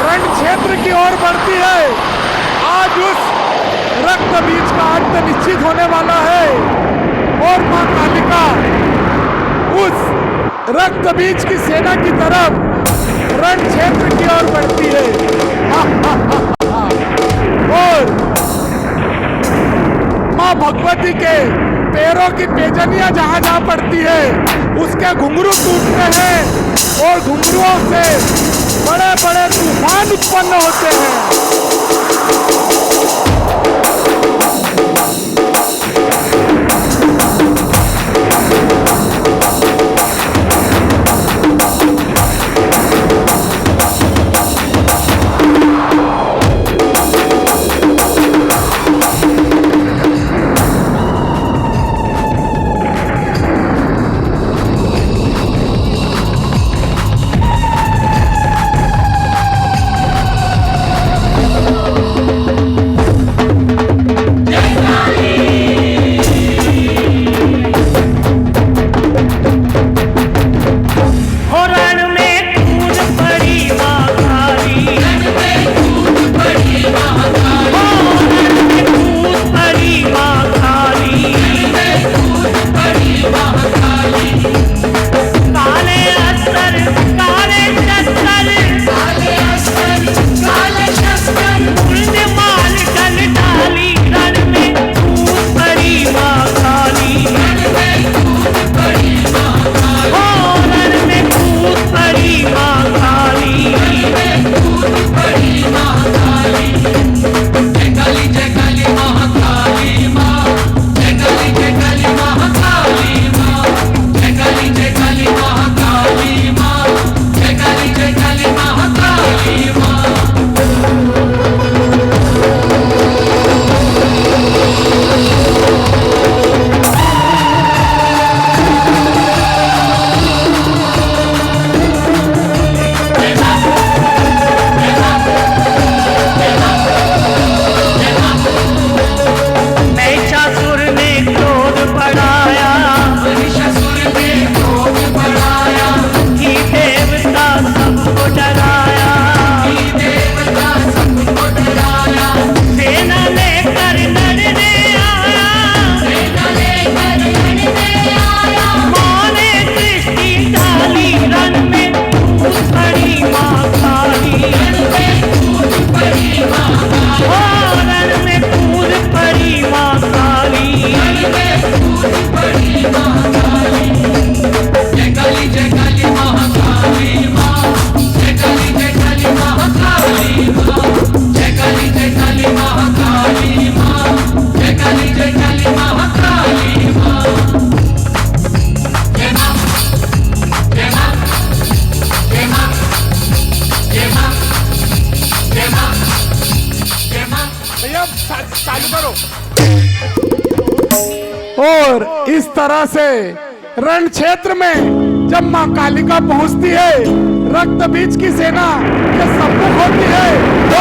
रण क्षेत्र की ओर बढ़ती है। आज उस रक्त बीज का अंत निश्चित होने वाला है और माँ कालिका उस रक्त बीज की सेना की तरफ रण क्षेत्र की ओर बढ़ती है। और माँ भगवती के पैरों की पेजनियां जहां जहां पड़ती है, उसके घुंघरू टूटते हैं और घुंघरुओं से बड़े बड़े तूफान उत्पन्न होते हैं। और इस तरह से रण क्षेत्र में जब मां कालिका पहुंचती है, रक्त बीज की सेना के सम्मुख होती है तो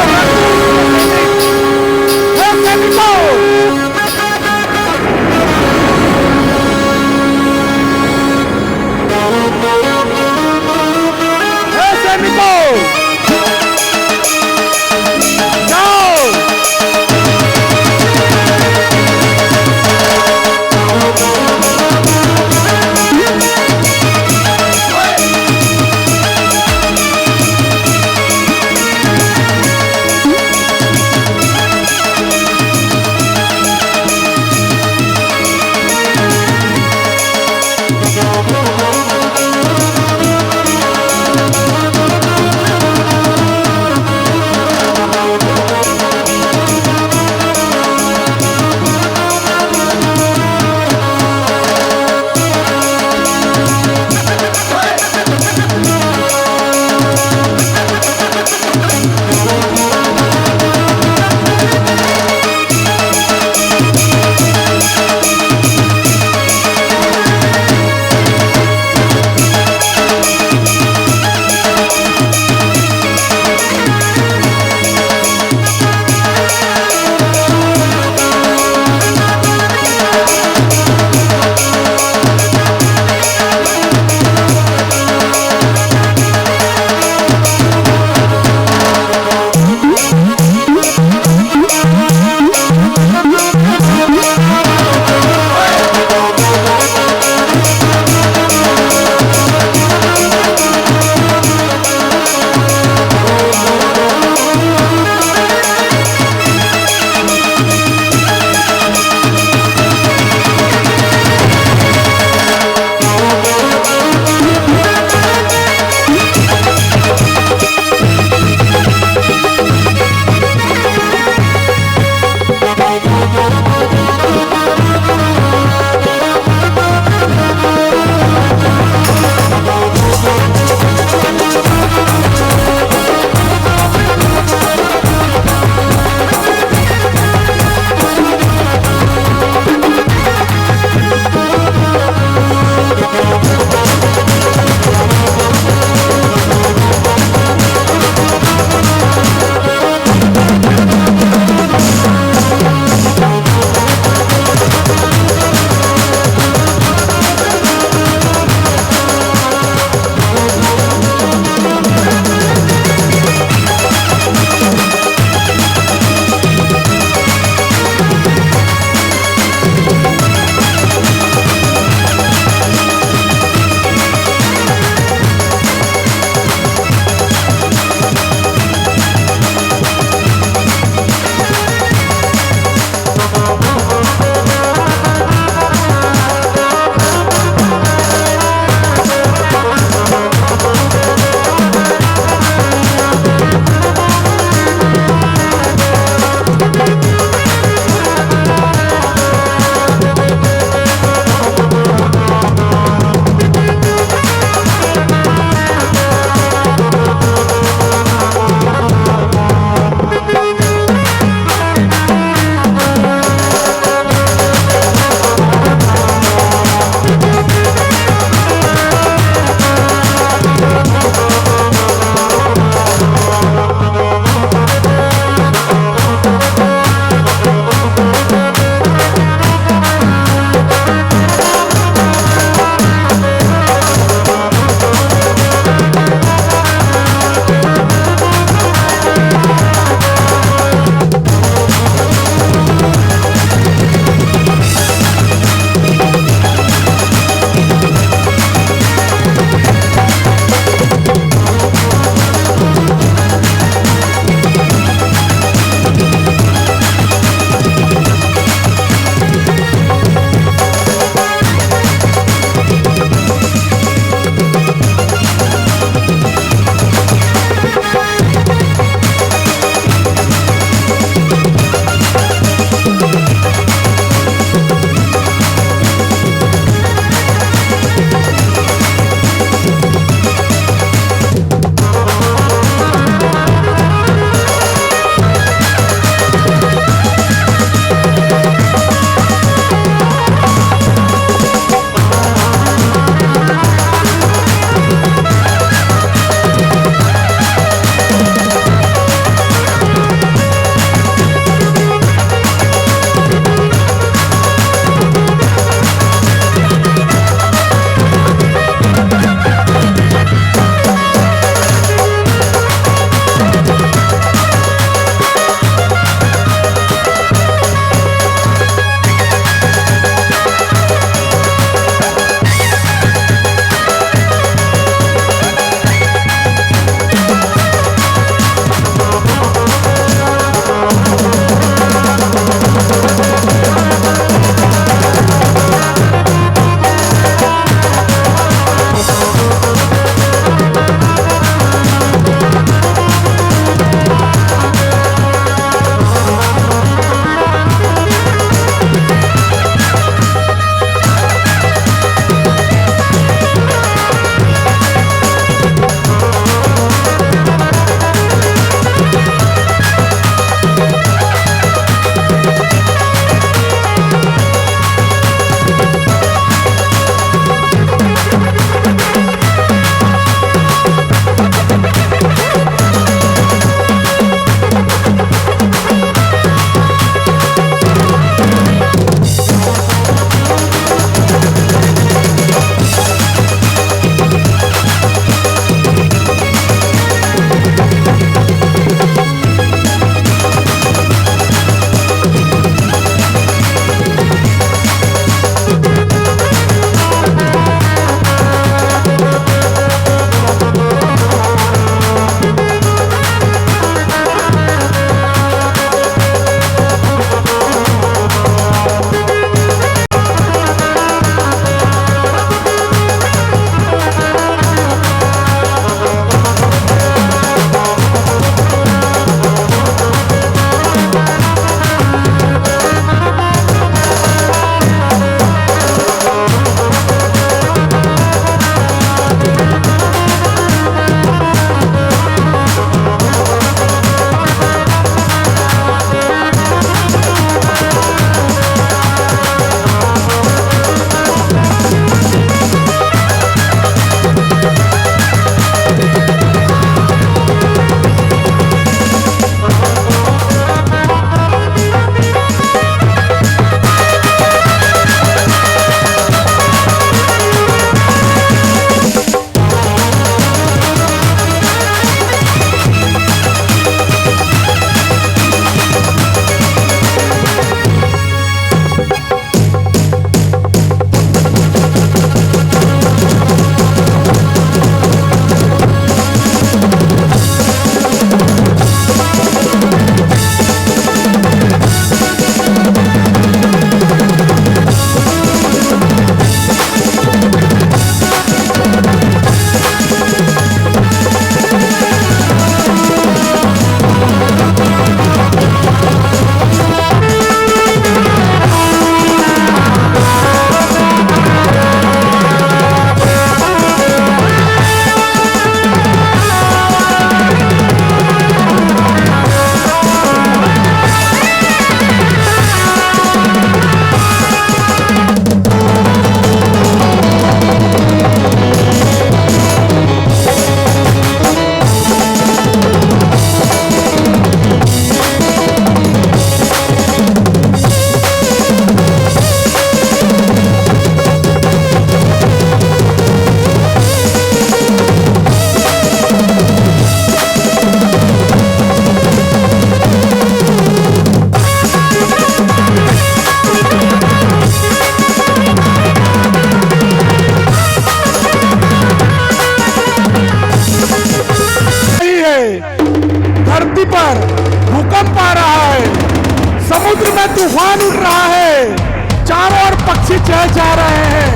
तूफान उठ रहा है, चारों ओर पक्षी चहचहा रहे हैं।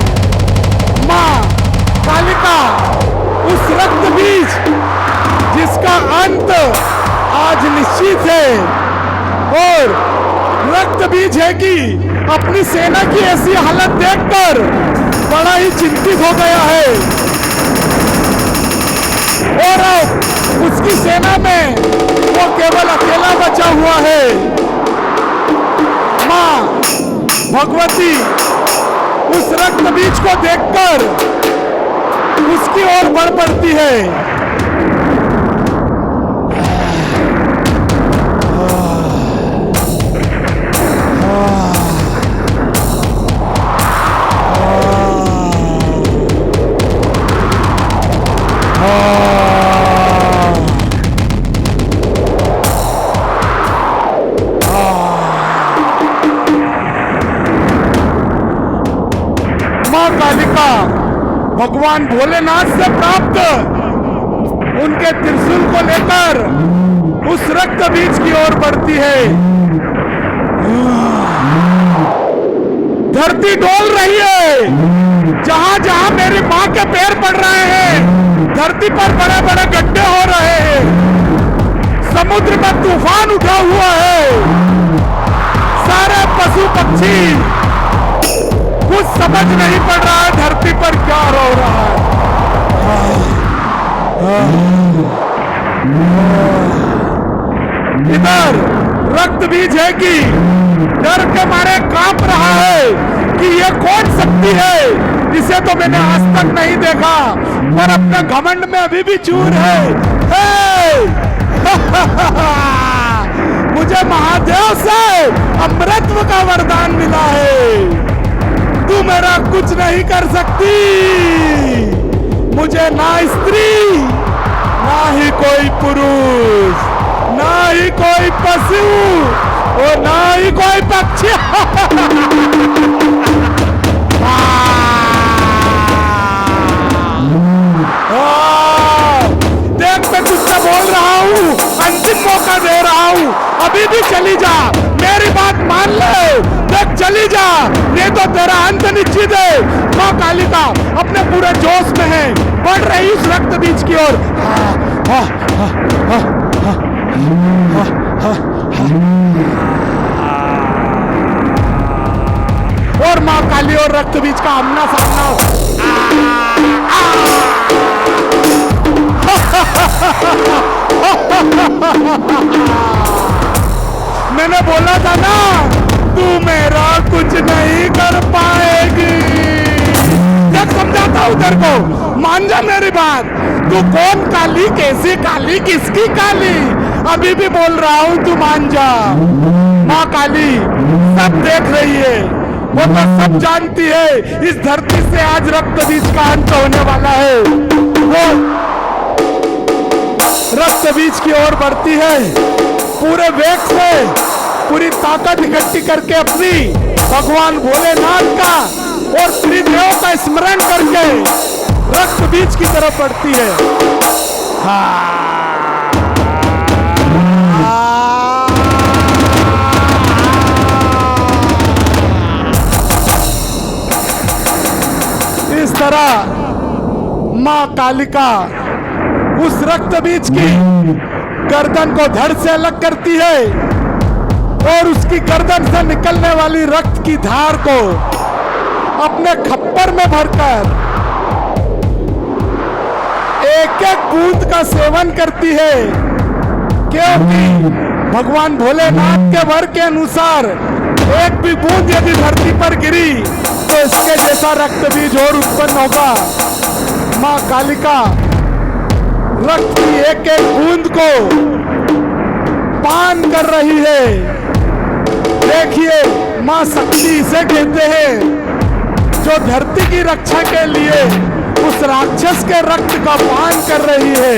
माँ कालिका उस रक्त बीज जिसका अंत आज निश्चित है, और रक्त बीज है कि अपनी सेना की ऐसी हालत देखकर बड़ा ही चिंतित हो गया है, और अब उसकी सेना में वो केवल अकेला बचा हुआ है। माँ भगवती उस रक्त बीज को देखकर उसकी ओर बढ़ पड़ती है। माँ कालिका भगवान भोलेनाथ से प्राप्त उनके त्रिशूल को लेकर उस रक्त बीज की ओर बढ़ती है। धरती डोल रही है, जहां जहां मेरी माँ के पैर पड़ रहे हैं, धरती पर बड़े बड़े गड्ढे हो रहे हैं, समुद्र में तूफान उठा हुआ है, सारे पशु पक्षी कुछ समझ नहीं पड़ रहा है धरती पर क्या हो रहा है। इधर रक्त बीज है कि डर के मारे कांप रहा है कि ये कौन शक्ति है, इसे तो मैंने आज तक नहीं देखा, पर अपने घमंड में अभी भी चूर है। मुझे महादेव से अमृतत्व का वरदान मिला है, तू मेरा कुछ नहीं कर सकती। मुझे ना स्त्री, ना ही कोई पुरुष, ना ही कोई पशु, और ना ही कोई पक्षी। देख मैं तुझसे बोल रहा हूँ, अंतिम मौका दे रहा हूँ, अभी भी चली जा, मेरी बात मान ले, देख चली जा, नहीं तो तेरा अंत निश्चित है। माँ कालिका अपने पूरे जोश में है, बढ़ रही उस रक्त बीज की ओर। और माँ काली और रक्त बीज का आमना सामना। मैंने बोला था ना, तू मेरा कुछ नहीं कर पाएगी। जब समझाता हूं तेरे को, मान जा मेरी बात। तू कौन काली, कैसी काली, किसकी काली, अभी भी बोल रहा हूं, तू मान जा। माँ काली सब देख रही है, वो तो सब जानती है इस धरती से आज रक्त बीज का अंत होने वाला है। वो रक्त बीज की ओर बढ़ती है, पूरे वेग से पूरी ताकत इकट्ठी करके अपनी भगवान भोलेनाथ का और त्रिदेव का स्मरण करके रक्त बीज की तरफ बढ़ती है। इस तरह माँ कालिका उस रक्त बीज की गर्दन को धड़ से अलग करती है, और उसकी गर्दन से निकलने वाली रक्त की धार को अपने खप्पर में भरकर एक एक बूंद का सेवन करती है, क्योंकि भगवान भोलेनाथ के वर के अनुसार एक भी बूंद यदि धरती पर गिरी तो इसके जैसा रक्त बीज और उत्पन्न होगा। माँ कालिका रक्त की एक एक बूंद को पान कर रही है। देखिए माँ शक्ति इसे कहते हैं जो धरती की रक्षा के लिए उस राक्षस के रक्त का पान कर रही है।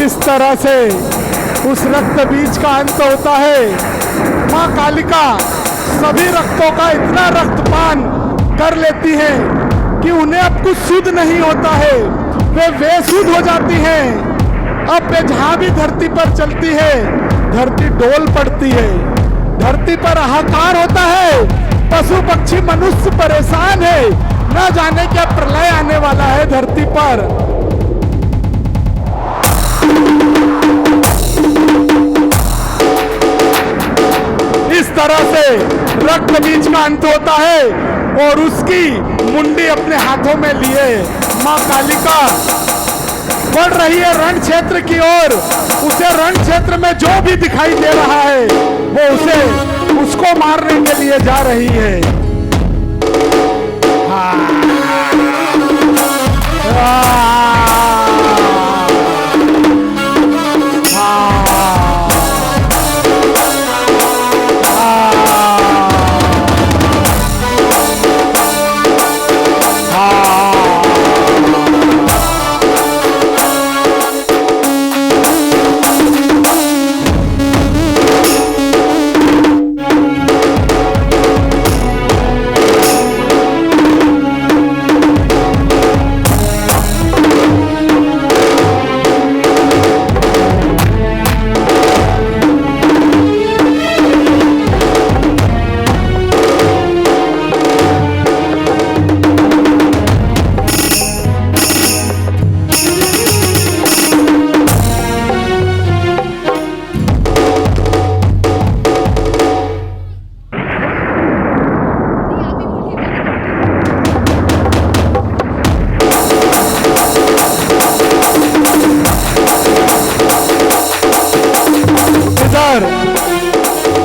इस तरह से उस रक्त बीज का अंत होता है। माँ कालिका सभी रक्तों का इतना रक्तपान कर लेती है कि उन्हें अब कुछ शुद्ध नहीं होता है, वे बेसुध हो जाती हैं। अब वे जहां भी धरती पर चलती है, धरती डोल पड़ती है, धरती पर हाहाकार होता है, पशु पक्षी मनुष्य परेशान है, न जाने क्या प्रलय आने वाला है धरती पर। इस तरह से रक्त बीज का अंत होता है और उसकी मुंडी अपने हाथों में लिए माँ कालिका बढ़ रही है रण क्षेत्र की ओर। उसे रण क्षेत्र में जो भी दिखाई दे रहा है वो उसको मारने के लिए जा रही है।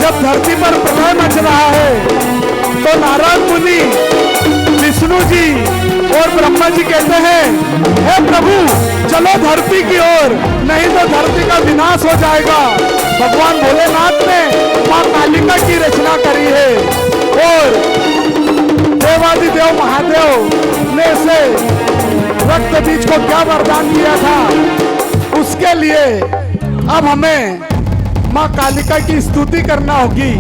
जब धरती पर प्रलय मच रहा है तो नारद मुनि, विष्णु जी और ब्रह्मा जी कहते हैं, हे प्रभु चलो धरती की ओर, नहीं तो धरती का विनाश हो जाएगा। भगवान भोलेनाथ ने माँ कालिका की रचना करी है और देवादिदेव महादेव ने से रक्त बीज को क्या वरदान दिया था, उसके लिए अब हमें माँ कालिका की स्तुति करना होगी।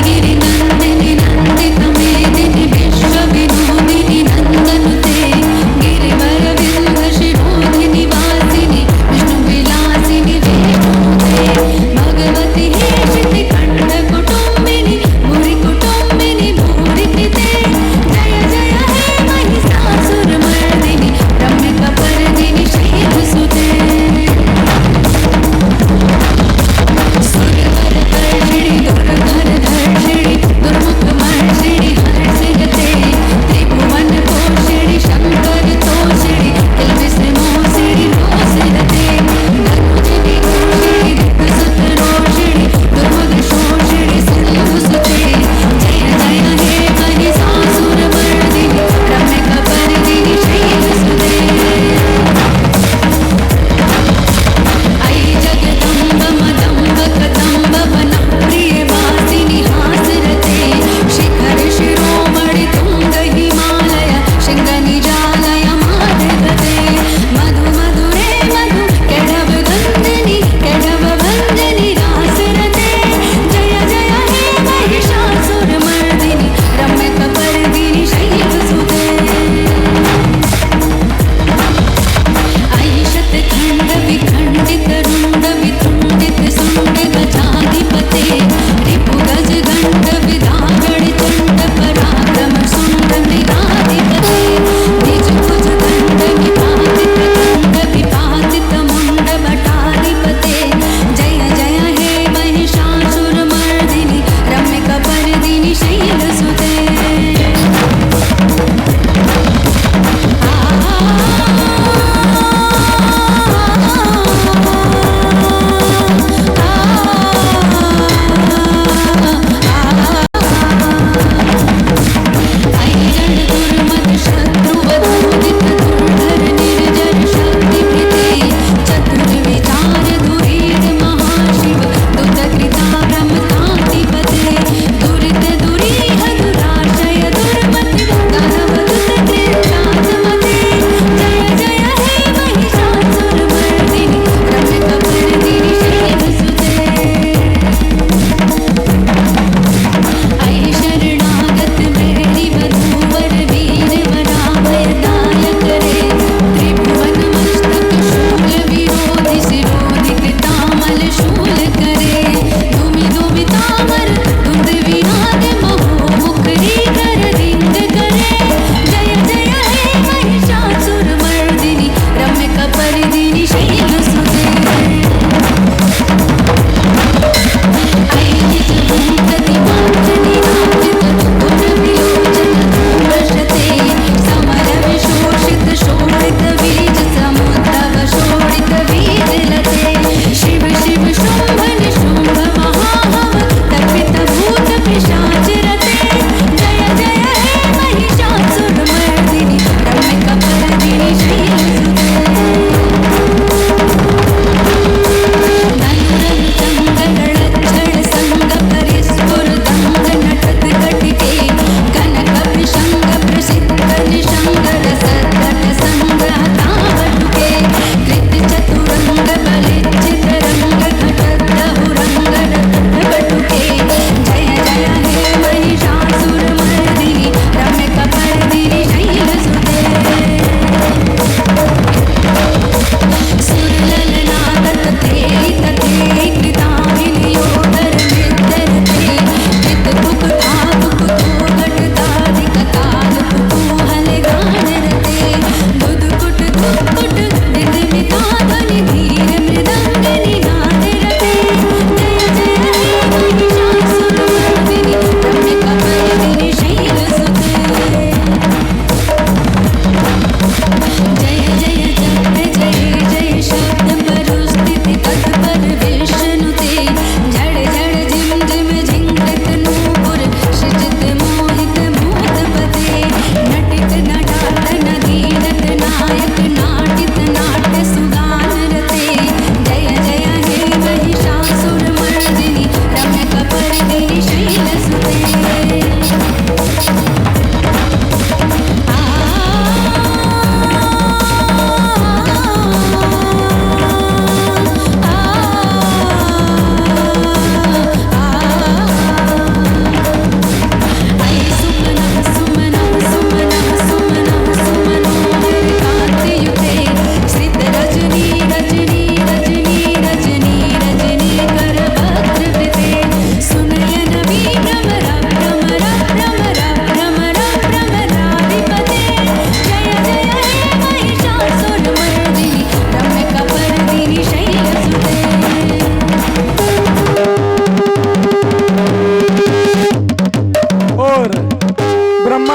गिरि नंदिनी नंदित मेदिनी विश्व विनोदिनी नंद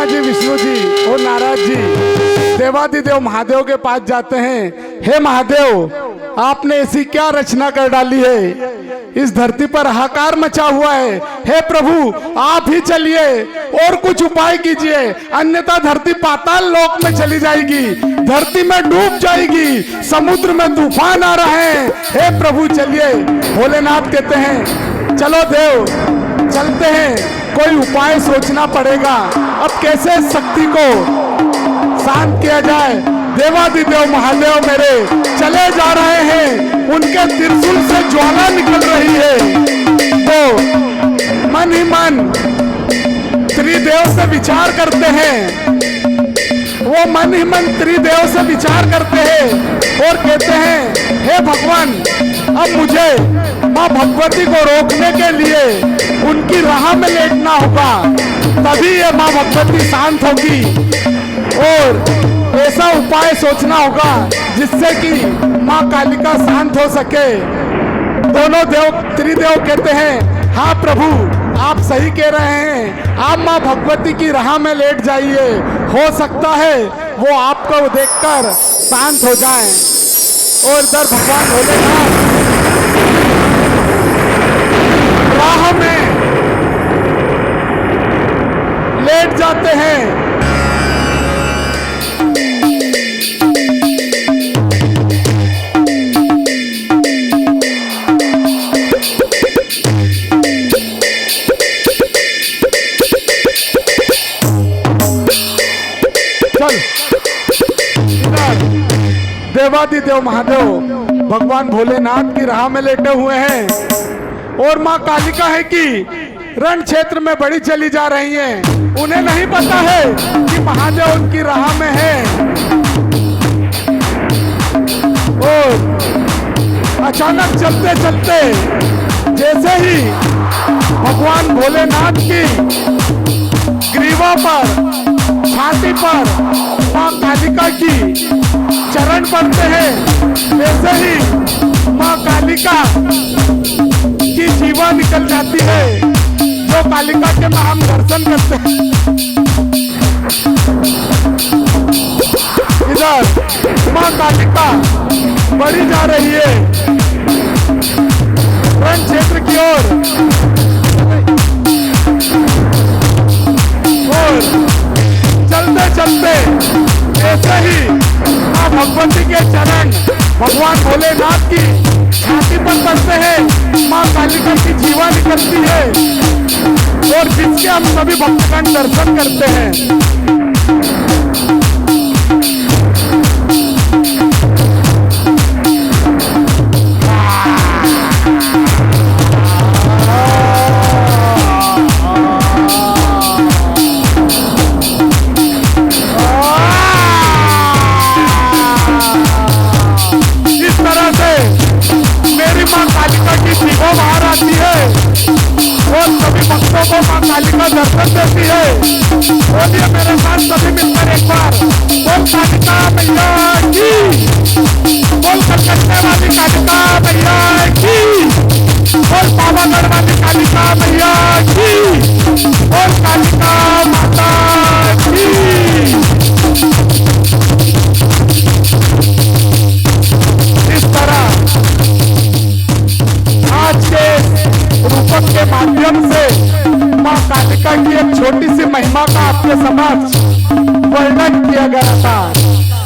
जी विष्णु जी और नारद जी देवादिदेव महादेव के पास जाते हैं। हे महादेव, आपने ऐसी क्या रचना कर डाली है, इस धरती पर हाहाकार मचा हुआ है। हे प्रभु, आप ही चलिए और कुछ उपाय कीजिए, अन्यथा धरती पाताल लोक में चली जाएगी, धरती में डूब जाएगी, समुद्र में तूफान आ रहे हैं। हे प्रभु चलिए। भोलेनाथ कहते हैं चलो देव, चलते हैं, कोई उपाय सोचना पड़ेगा। अब कैसे शक्ति को शांत किया जाए। देवादिदेव महादेव मेरे चले जा रहे हैं, उनके त्रिशूल से ज्वाला निकल रही है। तो मन ही मन त्रिदेव से विचार करते हैं, वो मन ही मन त्रिदेव से विचार करते हैं और कहते हैं हे भगवान, अब मुझे माँ भगवती को रोकने के लिए उनकी राह में लेटना होगा, तभी ये माँ भगवती शांत होगी। और ऐसा उपाय सोचना होगा जिससे कि माँ कालिका शांत हो सके। दोनों देव त्रिदेव कहते हैं हाँ प्रभु, आप सही कह रहे हैं, आप माँ भगवती की राह में लेट जाइए, हो सकता है वो आपको देखकर शांत हो जाएं। और इधर भगवान भोलेनाथ राह में लेट जाते हैं। देवादिदेव महादेव भगवान भोलेनाथ की राह में लेटे हुए हैं और माँ कालिका है कि रण क्षेत्र में बड़ी चली जा रही हैं। उन्हें नहीं पता है कि महादेव उनकी राह में है। और अचानक चलते चलते जैसे ही भगवान भोलेनाथ की ग्रीवा पर, छाती पर माँ कालिका की चरण पड़ते हैं, वैसे ही माँ कालिका की जीवा निकल जाती है। जो कालिका के हम दर्शन करते हैं। इधर माँ कालिका बढ़ी जा रही है वन क्षेत्र की ओर और चलते चलते ऐसे ही माँ भगवती के चरण भगवान भोलेनाथ की छाती पर पड़ते हैं। माँ कालिका की जीवा निकलती है और जिसके हम सभी भक्तगण दर्शन करते हैं। बाहर आती है और सभी भक्तों को माँ कालिका दर्शन देती है। बोलिए मेरे साथ सभी मिलकर एक बार, बोल कालिका मैया की, बोल कलकत्ते वाली कालिका मैया की, बोल पावागढ़ वाली कालिका मैया की, बोल कालिका माता की। इस तरह आज के रूपक के माध्यम से माँ कालिका की एक छोटी सी महिमा का आपके समक्ष वर्णन किया गया था।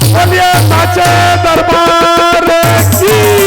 बोलिए साचे दरबार की।